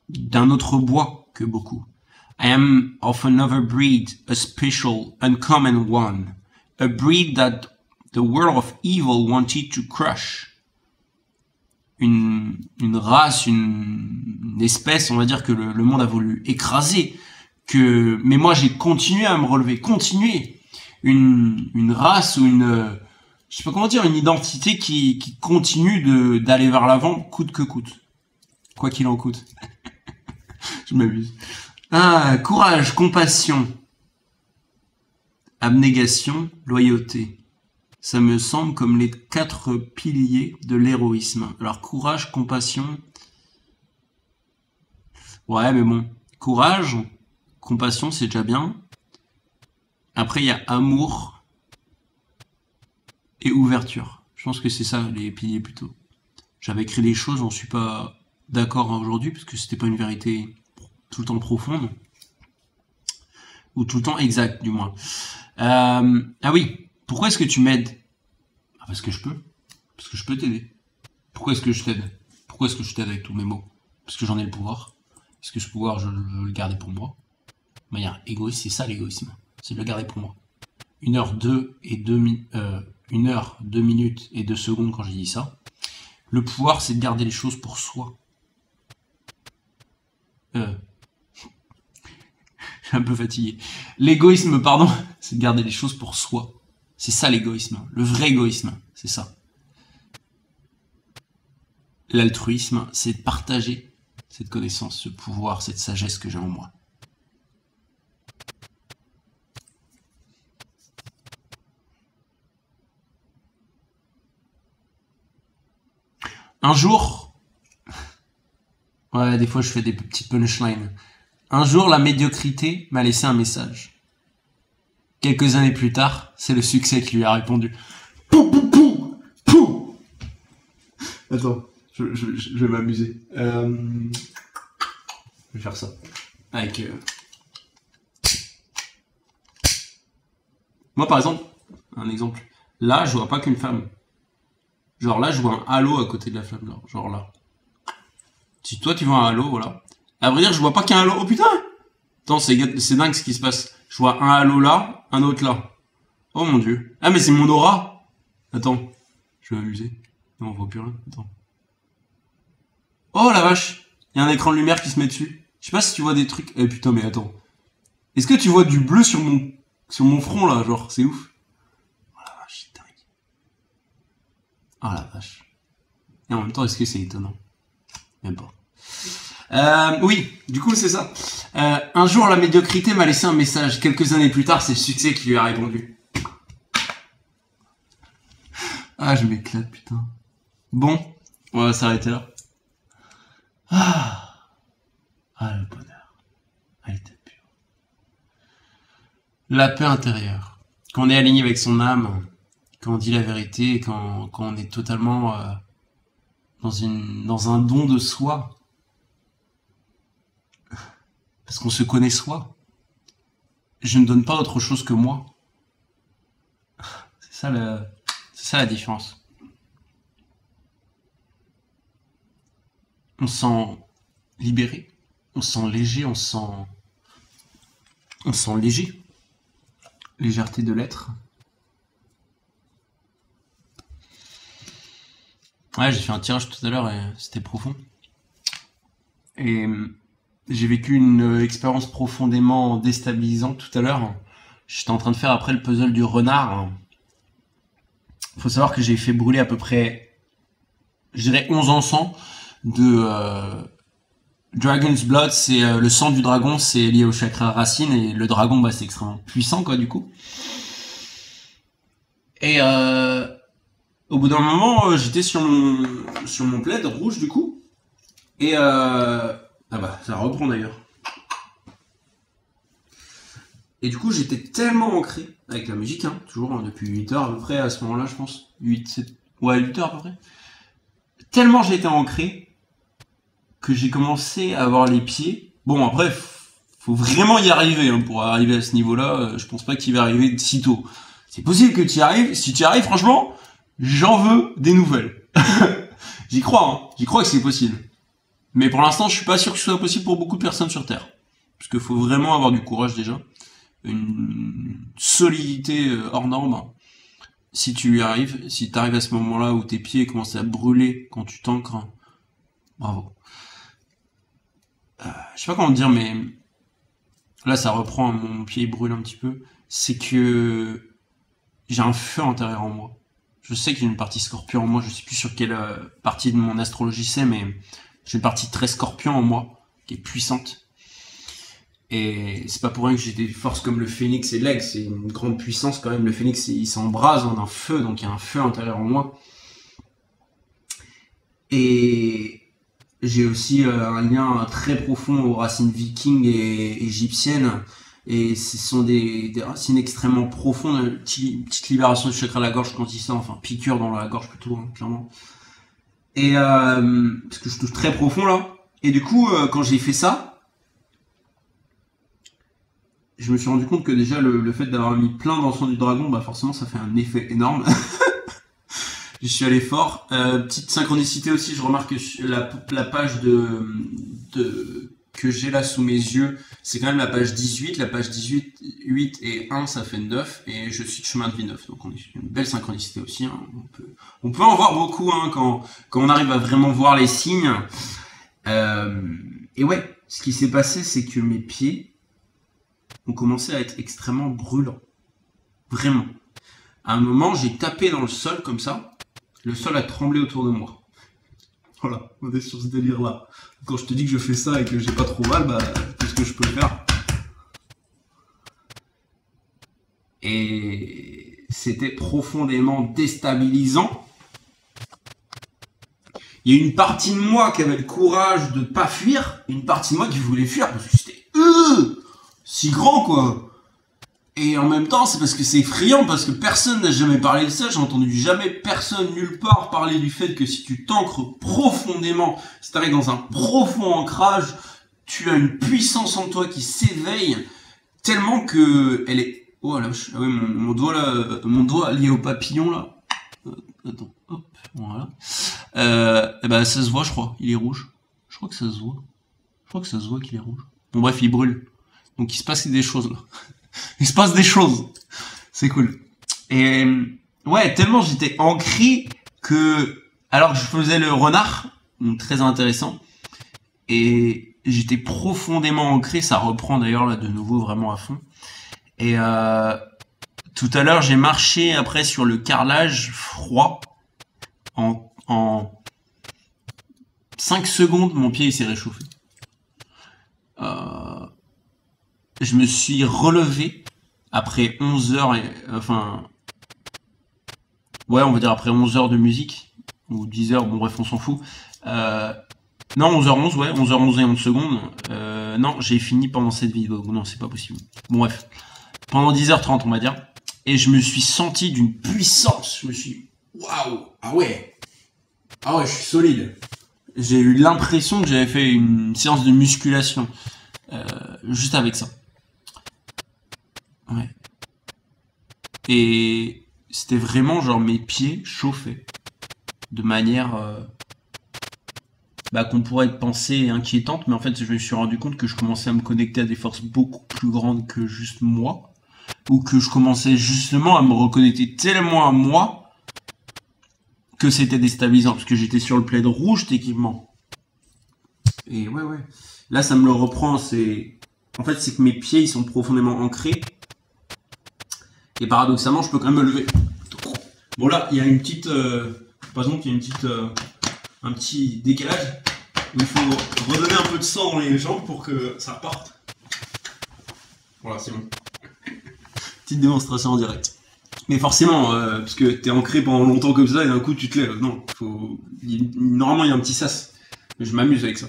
d'un autre bois que beaucoup. I am of another breed, a special, uncommon one. A breed that the world of evil wanted to crush. Une race, une espèce, on va dire, que le monde a voulu écraser. Mais moi, j'ai continué à me relever. Continuer. Une race ou je sais pas comment dire, une identité qui continue d'aller vers l'avant, coûte que coûte. Quoi qu'il en coûte. Je m'abuse. Courage, compassion, abnégation, loyauté. Ça me semble comme les 4 piliers de l'héroïsme. Alors, courage, compassion. Ouais, mais bon. Courage, compassion, c'est déjà bien. Après, il y a amour et ouverture. Je pense que c'est ça, les piliers plutôt. J'avais écrit des choses, j'en suis pas d'accord aujourd'hui, parce que c'était pas une vérité tout le temps profonde. Ou tout le temps exacte, du moins. Ah oui, pourquoi est-ce que tu m'aides? Parce que je peux. Parce que je peux t'aider. Pourquoi est-ce que je t'aide? Pourquoi est-ce que je t'aide avec tous mes mots? Parce que j'en ai le pouvoir. Parce que ce pouvoir, je veux le garder pour moi. De manière égoïste, c'est ça l'égoïsme. C'est de le garder pour moi. 1 heure 2 minutes et 2 secondes quand j'ai dit ça. Le pouvoir, c'est de garder les choses pour soi. Je suis un peu fatigué. L'égoïsme, pardon, c'est de garder les choses pour soi. C'est ça l'égoïsme. Le vrai égoïsme, c'est ça. L'altruisme, c'est de partager cette connaissance, ce pouvoir, cette sagesse que j'ai en moi. Un jour, ouais, des fois je fais des petites punchlines. Un jour, la médiocrité m'a laissé un message. Quelques années plus tard, c'est le succès qui lui a répondu. Pou, pou, pou, pou. Attends, je vais m'amuser. Je vais faire ça. Avec... Moi, par exemple, un exemple. Là, je vois pas qu'une femme. Genre là, je vois un halo à côté de la flamme. Genre là. Si toi, tu vois un halo, voilà. À vrai dire, je vois pas qu'un halo. Oh putain! Attends, c'est dingue ce qui se passe. Je vois un halo là, un autre là. Oh mon dieu. Ah mais c'est mon aura. Attends. Je vais m'amuser. Non, on voit plus rien. Attends. Oh la vache. Il y a un écran de lumière qui se met dessus. Je sais pas si tu vois des trucs. Eh putain, mais attends. Est-ce que tu vois du bleu sur mon front là, genre, c'est ouf. Oh la vache, c'est dingue. Oh la vache. Et en même temps, est-ce que c'est étonnant? Même pas. Oui, du coup, c'est ça. Un jour, la médiocrité m'a laissé un message. Quelques années plus tard, c'est le succès qui lui a répondu. Ah, je m'éclate, putain. Bon, on va s'arrêter là. Ah, le bonheur. Elle était pure. La paix intérieure. Quand on est aligné avec son âme, quand on dit la vérité, quand on est totalement dans un don de soi, parce qu'on se connaît soi. Je ne donne pas autre chose que moi. C'est ça la différence. On se sent libéré, on se sent léger, on se sent On se sent léger. Légèreté de l'être. Ouais, j'ai fait un tirage tout à l'heure et c'était profond. Et j'ai vécu une expérience profondément déstabilisante tout à l'heure. J'étais en train de faire après le puzzle du renard. Faut savoir que j'ai fait brûler à peu près, je dirais 11 encens de Dragon's Blood. C'est le sang du dragon, c'est lié au chakra racine, et le dragon, bah, c'est extrêmement puissant, quoi, du coup. Et au bout d'un moment, j'étais sur mon plaid rouge, du coup. Et ah bah, ça reprend d'ailleurs. Et du coup, j'étais tellement ancré avec la musique, hein, toujours, hein, depuis 8 heures à peu près, à ce moment-là, je pense. 8 heures à peu près. Tellement j'étais ancré que j'ai commencé à avoir les pieds. Bon, après, faut vraiment y arriver, hein, pour arriver à ce niveau-là. Je pense pas qu'il va arriver si tôt. C'est possible que tu y arrives. Si tu y arrives, franchement, j'en veux des nouvelles. J'y crois, hein. J'y crois que c'est possible. Mais pour l'instant, je suis pas sûr que ce soit possible pour beaucoup de personnes sur Terre. Parce qu'il faut vraiment avoir du courage déjà. Une solidité hors norme. Si tu y arrives, si tu arrives à ce moment-là où tes pieds commencent à brûler quand tu t'ancres, bravo. Je sais pas comment te dire, mais là ça reprend, mon pied brûle un petit peu. C'est que j'ai un feu intérieur en moi. Je sais qu'il y a une partie scorpion en moi, je sais plus sur quelle partie de mon astrologie c'est, mais j'ai une partie très scorpion en moi, qui est puissante. Et c'est pas pour rien que j'ai des forces comme le phénix et l'aigle, c'est une grande puissance quand même. Le phénix, il s'embrase en un feu, donc il y a un feu intérieur en moi. Et j'ai aussi un lien très profond aux racines vikings et égyptiennes. Et ce sont des racines extrêmement profondes. Petite libération du chakra de la gorge quand il sort, enfin piqûre dans la gorge plutôt, hein, clairement. Et parce que je touche très profond là. Et du coup, quand j'ai fait ça, je me suis rendu compte que déjà le fait d'avoir mis plein d'encens du dragon, bah forcément ça fait un effet énorme. Je suis allé fort. Petite synchronicité aussi, je remarque que la page que j'ai là sous mes yeux, c'est quand même la page 18. La page 18, 8 et 1, ça fait 9. Et je suis de chemin de vie 9. Donc on est une belle synchronicité aussi. Hein. On peut en voir beaucoup, hein, quand on arrive à vraiment voir les signes. Et ouais, ce qui s'est passé, c'est que mes pieds ont commencé à être extrêmement brûlants. Vraiment. À un moment, j'ai tapé dans le sol comme ça. Le sol a tremblé autour de moi. Voilà, on est sur ce délire-là. Quand je te dis que je fais ça et que j'ai pas trop mal, bah, qu'est-ce que je peux faire? Et c'était profondément déstabilisant. Il y a une partie de moi qui avait le courage de pas fuir, et une partie de moi qui voulait fuir parce que c'était si grand, quoi. Et en même temps, c'est parce que c'est effrayant, parce que personne n'a jamais parlé de ça. J'ai entendu jamais personne nulle part parler du fait que si tu t'ancres profondément, si tu arrives dans un profond ancrage, tu as une puissance en toi qui s'éveille tellement que elle est... Oh là, ah ouais, mon doigt là, mon doigt lié au papillon là. Attends, hop, voilà. Et ben ça se voit, je crois. Il est rouge. Je crois que ça se voit. Je crois que ça se voit qu'il est rouge. Bon bref, il brûle. Donc il se passe des choses là. Il se passe des choses. C'est cool. Et ouais, tellement j'étais ancré que, alors que je faisais le renard, donc très intéressant, et j'étais profondément ancré. Ça reprend d'ailleurs là de nouveau vraiment à fond. Et tout à l'heure, j'ai marché après sur le carrelage froid. En 5 secondes, mon pied il s'est réchauffé. Je me suis relevé après 11 heures, enfin, ouais, on va dire après 11 heures de musique, ou 10 heures, bon bref, on s'en fout. Non, 11h11, ouais, 11h11 et 11 secondes. Non, j'ai fini pendant cette vidéo, non, c'est pas possible. Bon bref, pendant 10h30, on va dire. Et je me suis senti d'une puissance, je me suis, waouh, ah ouais, je suis solide. J'ai eu l'impression que j'avais fait une séance de musculation, juste avec ça. Ouais. Et c'était vraiment genre mes pieds chauffaient de manière qu'on pourrait penser inquiétantes, mais en fait, je me suis rendu compte que je commençais à me connecter à des forces beaucoup plus grandes que juste moi, ou que je commençais justement à me reconnecter tellement à moi que c'était déstabilisant, parce que j'étais sur le plaid rouge techniquement. Et ouais. Là, ça me le reprend, en fait, c'est que mes pieds, ils sont profondément ancrés. Et paradoxalement, je peux quand même me lever. Bon là, il y a une petite... par exemple, il y a une petite... un petit décalage. Il faut redonner un peu de sang dans les jambes pour que ça reparte. Voilà, c'est bon. Petite démonstration en direct. Mais forcément, parce que t'es ancré pendant longtemps comme ça et d'un coup tu te lèves. Non, normalement il y a un petit sas. Je m'amuse avec ça.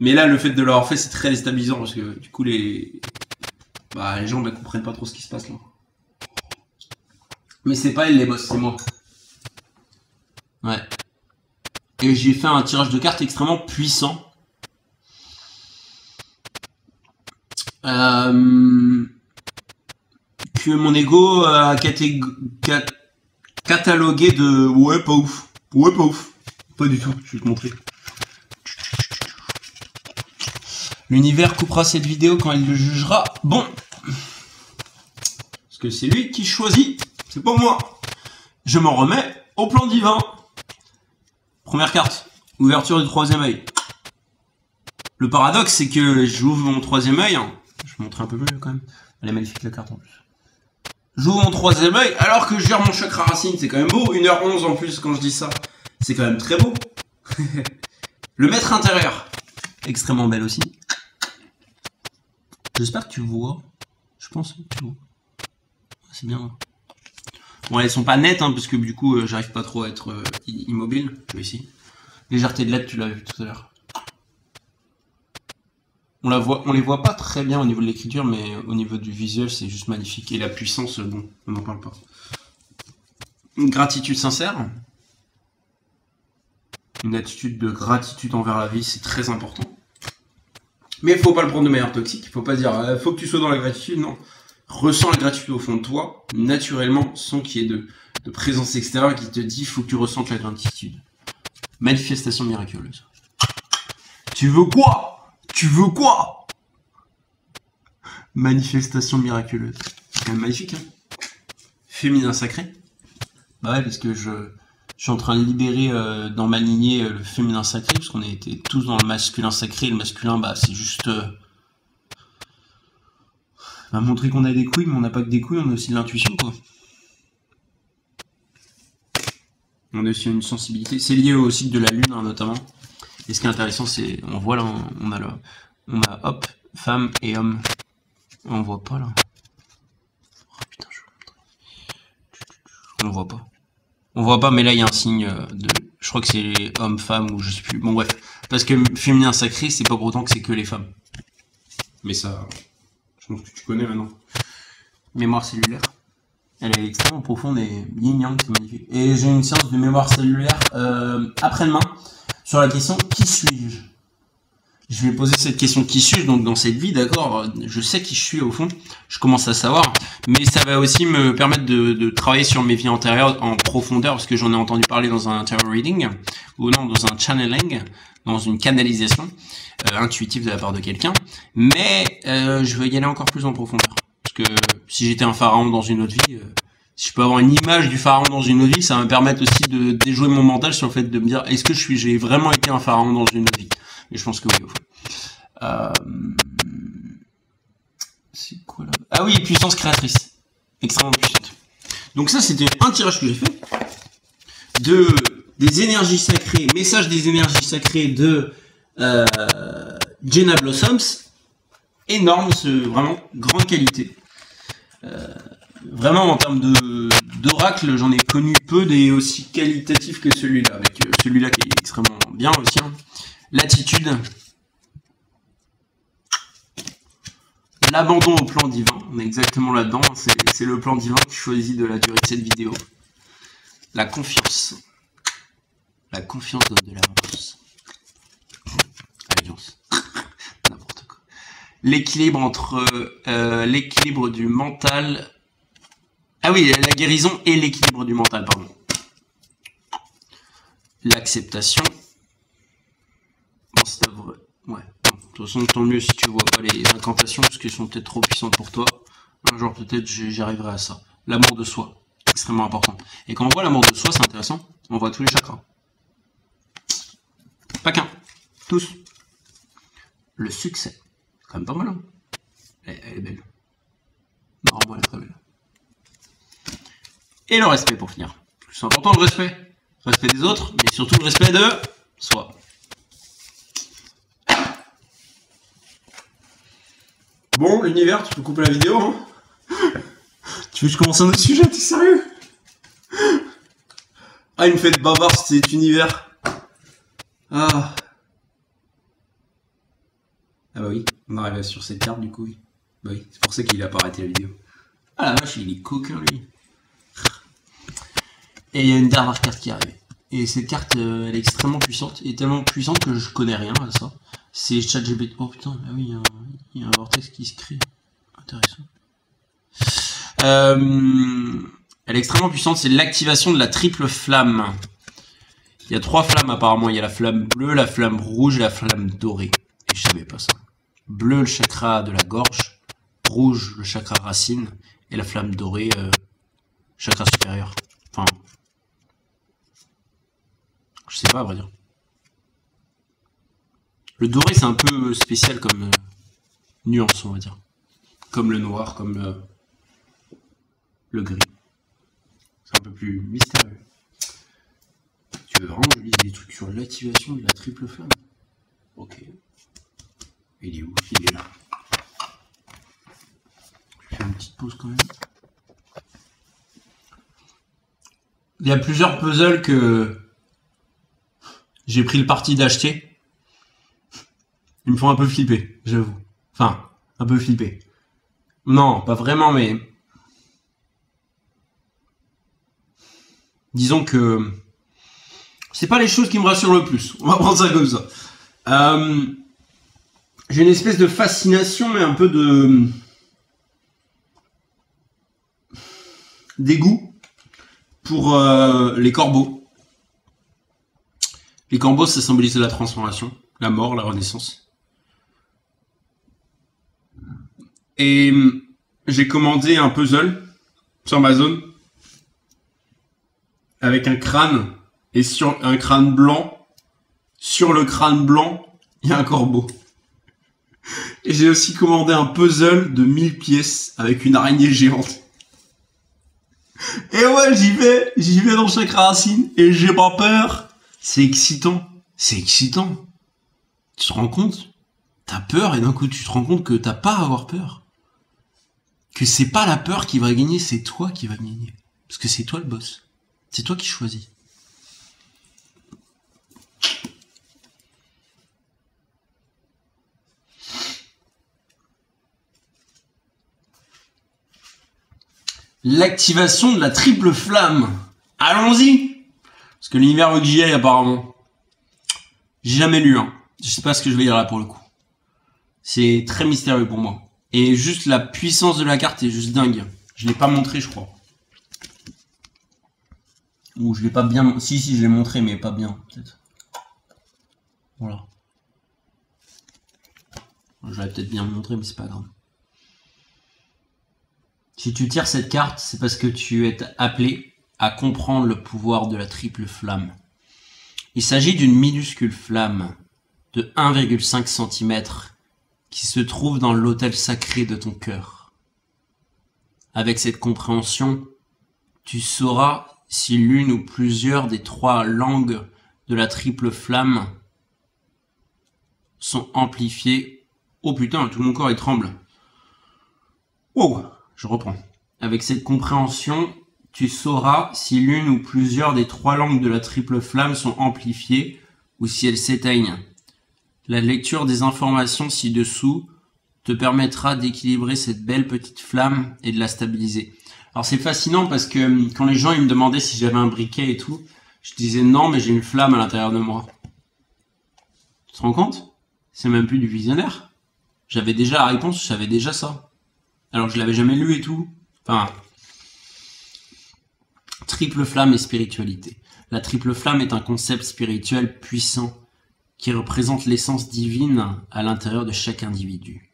Mais là, le fait de l'avoir fait, c'est très déstabilisant parce que du coup les gens ne comprennent pas trop ce qui se passe là. Mais c'est pas elle les boss, c'est moi. Ouais. Et j'ai fait un tirage de cartes extrêmement puissant. Que mon ego a catalogué de ouais pas ouf. Ouais pas ouf. Pas du tout, je vais te montrer. L'univers coupera cette vidéo quand il le jugera. Bon. Parce que c'est lui qui choisit. C'est pas moi. Je m'en remets au plan divin. Première carte. Ouverture du troisième œil. Le paradoxe, c'est que j'ouvre mon troisième œil. Je vais montrer un peu mieux quand même. Elle est magnifique la carte en plus. J'ouvre mon troisième œil alors que je gère mon chakra racine. C'est quand même beau. 1h11 en plus quand je dis ça. C'est quand même très beau. Le maître intérieur. Extrêmement belle aussi. J'espère que tu vois. Je pense que tu vois. C'est bien. Bon, elles sont pas nettes, parce que du coup, j'arrive pas trop à être immobile. Je vais ici. Légèreté de lettres, tu l'as vu tout à l'heure. On les voit pas très bien au niveau de l'écriture, mais au niveau du visuel, c'est juste magnifique. Et la puissance, bon, on n'en parle pas. Une gratitude sincère. Une attitude de gratitude envers la vie, c'est très important. Mais il faut pas le prendre de manière toxique. Il faut pas dire, faut que tu sois dans la gratitude, non. Ressens la gratitude au fond de toi, naturellement, sans qu'il y ait de présence extérieure qui te dit, faut que tu ressentes la gratitude. Manifestation miraculeuse. Tu veux quoi? Tu veux quoi? Manifestation miraculeuse. C'est quand même magnifique, hein. Féminin sacré. Bah ouais, parce que je suis en train de libérer dans ma lignée le féminin sacré, parce qu'on était tous dans le masculin sacré. Le masculin, c'est juste... montrer qu'on a des couilles, mais on n'a pas que des couilles, on a aussi de l'intuition, quoi. On a aussi une sensibilité. C'est lié au cycle de la lune, notamment. Et ce qui est intéressant, c'est... On voit là, on a hop, femme et homme. On voit pas, là. Oh putain, je vais vous montrer. On voit pas. On voit pas, mais là, il y a un signe de... Je crois que c'est homme, femme, ou je sais plus. Bon, bref. Parce que féminin sacré, c'est pas pour autant que c'est que les femmes. Mais ça... Je pense que tu connais maintenant. Mémoire cellulaire. Elle est extrêmement profonde et yin-yang, c'est magnifique. Et j'ai une séance de mémoire cellulaire après-demain sur la question « Qui suis-je » Je vais poser cette question « Qui suis-je » donc dans cette vie, d'accord. Je sais qui je suis au fond, je commence à savoir. Mais ça va aussi me permettre de travailler sur mes vies antérieures en profondeur, parce que j'en ai entendu parler dans un tarot reading, ou non, dans un channeling, dans une canalisation intuitive de la part de quelqu'un. Mais je vais y aller encore plus en profondeur. Parce que si j'étais un pharaon dans une autre vie, si je peux avoir une image du pharaon dans une autre vie, ça va me permettre aussi de déjouer mon mental sur le fait de me dire, est-ce que j'ai vraiment été un pharaon dans une autre vie? Et je pense que oui, au fond. C'est quoi là? Ah oui, puissance créatrice. Extrêmement puissante. Donc ça, c'était un tirage que j'ai fait. Des énergies sacrées, message des énergies sacrées de Jenna Blossoms. Énorme, vraiment grande qualité. Vraiment en termes d'oracle, j'en ai connu peu des aussi qualitatifs que celui-là, avec celui-là qui est extrêmement bien aussi. Hein. L'attitude, l'abandon au plan divin, on est exactement là-dedans, c'est le plan divin qui choisit de la durée de cette vidéo. La confiance donne de l'avance. Alliance. N'importe quoi. L'équilibre entre l'équilibre du mental. Ah oui, la guérison et l'équilibre du mental, pardon. L'acceptation. Ouais. Bon, de toute façon, tant mieux si tu vois pas les incantations, parce qu'elles sont peut-être trop puissantes pour toi. Un jour, peut-être, j'y arriverai à ça. L'amour de soi, extrêmement important. Et quand on voit l'amour de soi, c'est intéressant. On voit tous les chakras. Pas qu'un. Tous. Le succès. C'est quand même pas mal, hein. Elle est belle. Non, elle est très belle. Et le respect pour finir. C'est important le respect. Le respect des autres, mais surtout le respect de soi. Bon, l'univers, tu peux couper la vidéo, hein. Tu veux que je commence un autre sujet, t'es sérieux? Ah, il me fait de bavard cet univers. Ah. Ah bah oui, on arrive sur cette carte du coup, oui. Bah oui, c'est pour ça qu'il a pas arrêté la vidéo. Ah la vache, il est coquin lui. Et il y a une dernière carte qui arrive. Et cette carte, elle est extrêmement puissante. Et tellement puissante que je connais rien à ça. C'est ChatGPT. Oh putain, ah oui, il y a un vortex qui se crée. Intéressant. Elle est extrêmement puissante, c'est l'activation de la triple flamme. Il y a 3 flammes apparemment. Il y a la flamme bleue, la flamme rouge et la flamme dorée. Et je savais pas ça. Bleu, le chakra de la gorge. Rouge, le chakra racine. Et la flamme dorée, chakra supérieur. Enfin, je sais pas à vrai dire. Le doré c'est un peu spécial comme nuance, on va dire. Comme le noir, comme le gris. C'est un peu plus mystérieux. Tu veux vraiment que je lise des trucs sur l'activation de la triple flamme? Ok. Il est où? Il est là. Je fais une petite pause quand même. Il y a plusieurs puzzles que j'ai pris le parti d'acheter. Ils me font un peu flipper, j'avoue. Enfin, un peu flipper. Non, pas vraiment, mais... Disons que... c'est pas les choses qui me rassurent le plus. On va prendre ça comme ça. J'ai une espèce de fascination, mais un peu de... dégoût pour les corbeaux. Les corbeaux, ça symbolise la transformation, la mort, la renaissance. Et j'ai commandé un puzzle sur Amazon avec un crâne, et sur un crâne blanc, sur le crâne blanc, il y a un corbeau. Et j'ai aussi commandé un puzzle de 1000 pièces avec une araignée géante. Et ouais, j'y vais dans chaque racine et j'ai pas peur. C'est excitant, c'est excitant. Tu te rends compte? T'as peur et d'un coup tu te rends compte que t'as pas à avoir peur. Que c'est pas la peur qui va gagner, c'est toi qui va gagner. Parce que c'est toi le boss. C'est toi qui choisis. L'activation de la triple flamme. Allons-y. Parce que l'univers veut que j'y aille apparemment. J'ai jamais lu, hein. Je sais pas ce que je vais lire là pour le coup. C'est très mystérieux pour moi. Et juste la puissance de la carte est juste dingue. Je l'ai pas montré, je crois. Ou je l'ai pas bien... Si, je l'ai montré, mais pas bien, peut-être. Voilà. Je l'avais peut-être bien montré, mais c'est pas grave. Si tu tires cette carte, c'est parce que tu es appelé à comprendre le pouvoir de la triple flamme. Il s'agit d'une minuscule flamme de 1,5 cm qui se trouve dans l'autel sacré de ton cœur. Avec cette compréhension, tu sauras si l'une ou plusieurs des 3 langues de la triple flamme sont amplifiées. Oh putain, tout mon corps il tremble. Wow, je reprends. Avec cette compréhension, tu sauras si l'une ou plusieurs des 3 langues de la triple flamme sont amplifiées ou si elles s'éteignent. La lecture des informations ci-dessous te permettra d'équilibrer cette belle petite flamme et de la stabiliser. Alors c'est fascinant parce que quand les gens ils me demandaient si j'avais un briquet et tout, je disais non mais j'ai une flamme à l'intérieur de moi. Tu te rends compte? C'est même plus du visionnaire. J'avais déjà la réponse, je savais déjà ça. Alors que je l'avais jamais lu et tout. Enfin, triple flamme et spiritualité. La triple flamme est un concept spirituel puissant qui représente l'essence divine à l'intérieur de chaque individu.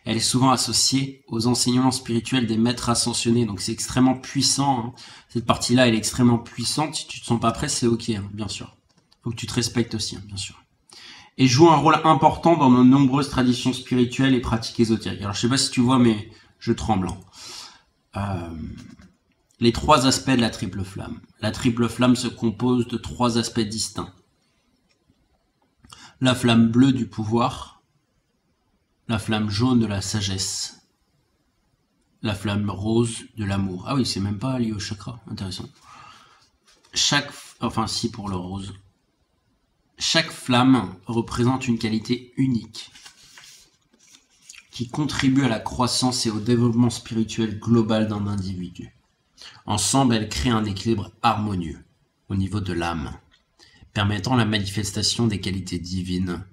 Elle est souvent associée aux enseignements spirituels des maîtres ascensionnés, donc c'est extrêmement puissant. Hein. Cette partie-là, elle est extrêmement puissante. Si tu te sens pas prêt, c'est ok, hein, bien sûr. Faut que tu te respectes aussi, hein, bien sûr. Et joue un rôle important dans nos nombreuses traditions spirituelles et pratiques ésotériques. Alors, je sais pas si tu vois, mais je tremble. Les 3 aspects de la triple flamme. La triple flamme se compose de 3 aspects distincts. La flamme bleue du pouvoir, la flamme jaune de la sagesse, la flamme rose de l'amour. Ah oui, c'est même pas lié au chakra, intéressant. Enfin si pour le rose. Chaque flamme représente une qualité unique qui contribue à la croissance et au développement spirituel global d'un individu. Ensemble, elles créent un équilibre harmonieux au niveau de l'âme, permettant la manifestation des qualités divines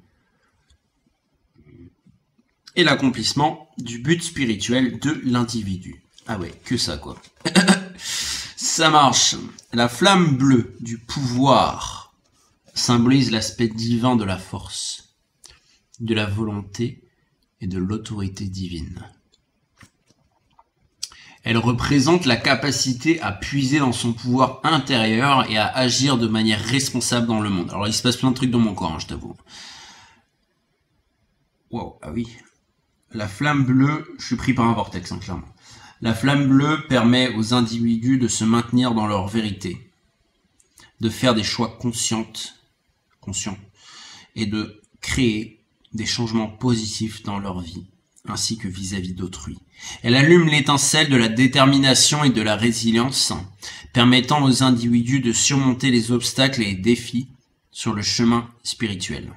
et l'accomplissement du but spirituel de l'individu. Ah ouais, que ça quoi. Ça marche. La flamme bleue du pouvoir symbolise l'aspect divin de la force, de la volonté et de l'autorité divine. Elle représente la capacité à puiser dans son pouvoir intérieur et à agir de manière responsable dans le monde. Alors il se passe plein de trucs dans mon corps, hein, je t'avoue. Wow, ah oui. La flamme bleue, je suis pris par un vortex, hein, clairement. La flamme bleue permet aux individus de se maintenir dans leur vérité, de faire des choix conscients, et de créer des changements positifs dans leur vie, ainsi que vis-à-vis d'autrui. Elle allume l'étincelle de la détermination et de la résilience, permettant aux individus de surmonter les obstacles et les défis sur le chemin spirituel.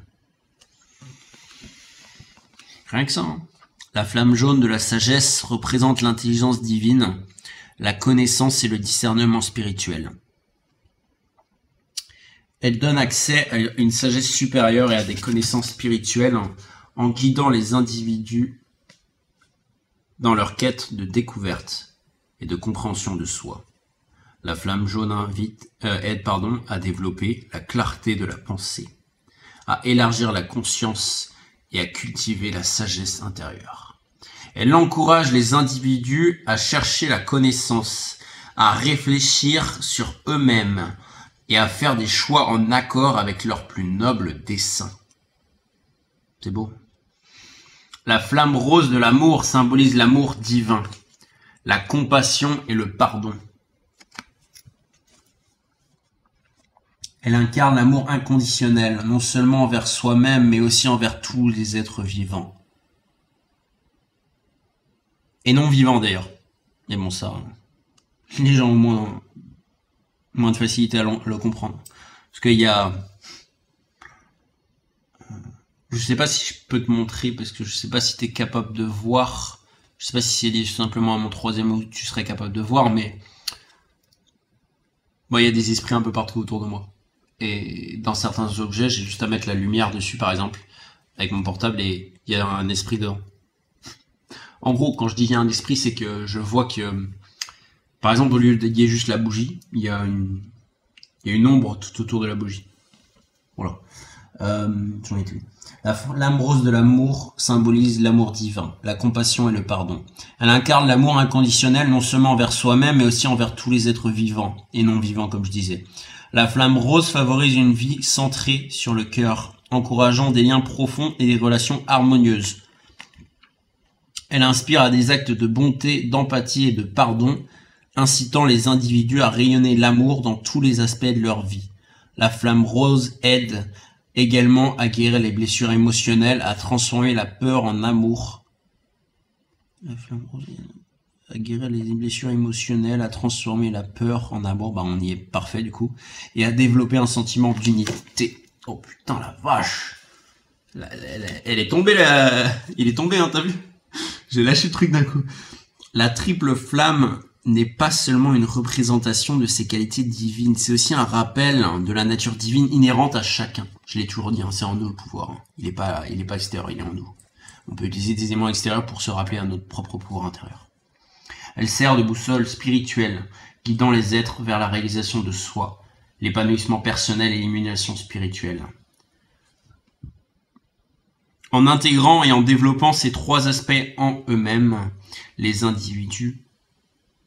Rien que ça, hein. La flamme jaune de la sagesse représente l'intelligence divine, la connaissance et le discernement spirituel. Elle donne accès à une sagesse supérieure et à des connaissances spirituelles en guidant les individus dans leur quête de découverte et de compréhension de soi. La flamme jaune aide à développer la clarté de la pensée, à élargir la conscience et à cultiver la sagesse intérieure. Elle encourage les individus à chercher la connaissance, à réfléchir sur eux-mêmes et à faire des choix en accord avec leurs plus nobles desseins. C'est beau. La flamme rose de l'amour symbolise l'amour divin, la compassion et le pardon. Elle incarne l'amour inconditionnel, non seulement envers soi-même, mais aussi envers tous les êtres vivants. Et non vivants d'ailleurs. Mais bon, ça, les gens ont moins de facilité à le comprendre. Parce qu'il y a... Je sais pas si je peux te montrer, parce que je sais pas si tu es capable de voir. Je sais pas si c'est lié simplement à mon 3e où tu serais capable de voir, mais... Bon, il y a des esprits un peu partout autour de moi. Et dans certains objets, j'ai juste à mettre la lumière dessus, par exemple, avec mon portable, et il y a un esprit dedans. En gros, quand je dis qu'il y a un esprit, c'est que je vois que, par exemple, au lieu d'y juste la bougie, il y a une ombre tout autour de la bougie. Voilà. J'en ai plus. La flamme rose de l'amour symbolise l'amour divin, la compassion et le pardon. Elle incarne l'amour inconditionnel non seulement envers soi-même, mais aussi envers tous les êtres vivants et non vivants, comme je disais. La flamme rose favorise une vie centrée sur le cœur, encourageant des liens profonds et des relations harmonieuses. Elle inspire à des actes de bonté, d'empathie et de pardon, incitant les individus à rayonner l'amour dans tous les aspects de leur vie. La flamme rose aide également à guérir les blessures émotionnelles, à transformer la peur en amour. La flamme rose à guérir les blessures émotionnelles, à transformer la peur en amour, bah on y est parfait du coup, et à développer un sentiment d'unité. Oh putain la vache, elle est tombée là, il est tombé hein, t'as vu? J'ai lâché le truc d'un coup. La triple flamme n'est pas seulement une représentation de ses qualités divines, c'est aussi un rappel de la nature divine inhérente à chacun. Je l'ai toujours dit, hein, c'est en nous le pouvoir. Hein. Il est pas extérieur, il est en nous. On peut utiliser des éléments extérieurs pour se rappeler à notre propre pouvoir intérieur. Elle sert de boussole spirituelle, guidant les êtres vers la réalisation de soi, l'épanouissement personnel et l'illumination spirituelle. En intégrant et en développant ces trois aspects en eux-mêmes, les individus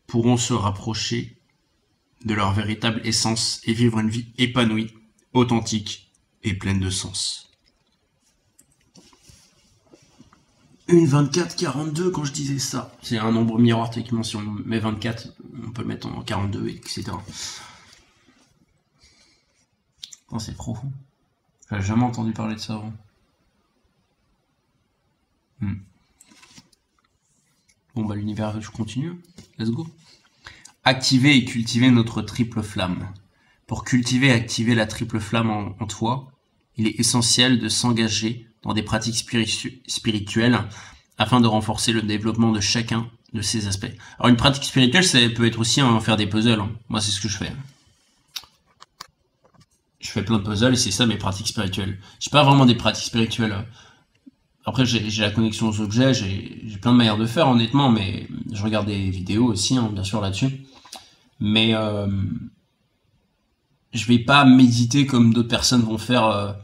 pourront se rapprocher de leur véritable essence et vivre une vie épanouie, authentique et pleine de sens. Une 24-42 quand je disais ça. C'est un nombre miroir techniquement, si on met 24, on peut le mettre en 42, etc. Oh, c'est profond. J'avais jamais entendu parler de ça avant. Bon bah l'univers, je continue. Let's go. Activer et cultiver notre triple flamme. Pour cultiver et activer la triple flamme en toi, il est essentiel de s'engager dans des pratiques spirituelles afin de renforcer le développement de chacun de ces aspects. Alors une pratique spirituelle, ça peut être aussi faire des puzzles. Moi, c'est ce que je fais. Je fais plein de puzzles et c'est ça mes pratiques spirituelles. J'ai pas vraiment des pratiques spirituelles. Après, j'ai la connexion aux objets, j'ai plein de manières de faire, honnêtement, mais je regarde des vidéos aussi, bien sûr, là-dessus. Mais je vais pas méditer comme d'autres personnes vont faire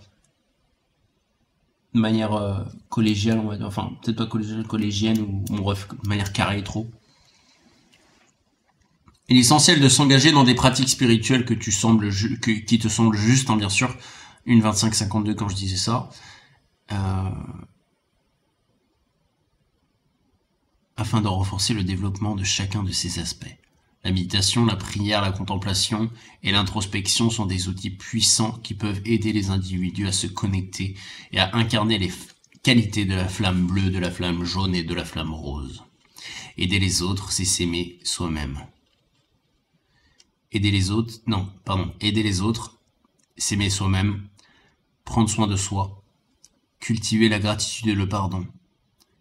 de manière collégiale, on va dire. Enfin, peut-être pas collégienne ou bref, de manière carrée trop. Il est essentiel de s'engager dans des pratiques spirituelles qui te semblent justes, bien sûr. Une 25-52 quand je disais ça. Afin de renforcer le développement de chacun de ces aspects. La méditation, la prière, la contemplation et l'introspection sont des outils puissants qui peuvent aider les individus à se connecter et à incarner les qualités de la flamme bleue, de la flamme jaune et de la flamme rose. Aider les autres, c'est s'aimer soi-même. Aider les autres, s'aimer soi-même, prendre soin de soi, cultiver la gratitude et le pardon,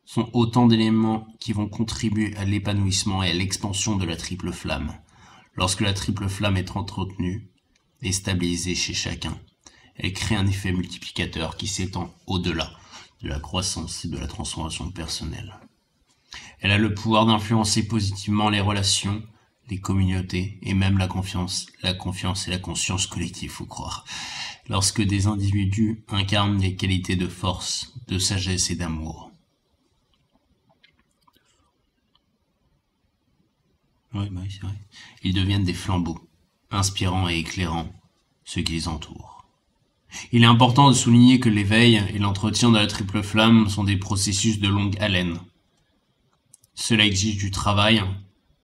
sont autant d'éléments qui vont contribuer à l'épanouissement et à l'expansion de la triple flamme. Lorsque la triple flamme est entretenue et stabilisée chez chacun, elle crée un effet multiplicateur qui s'étend au-delà de la croissance et de la transformation personnelle. Elle a le pouvoir d'influencer positivement les relations, les communautés et même la confiance et la conscience collective, faut croire. Lorsque des individus incarnent des qualités de force, de sagesse et d'amour. Oui, c'est vrai. Ils deviennent des flambeaux, inspirant et éclairant ceux qui les entourent. Il est important de souligner que l'éveil et l'entretien de la triple flamme sont des processus de longue haleine. Cela exige du travail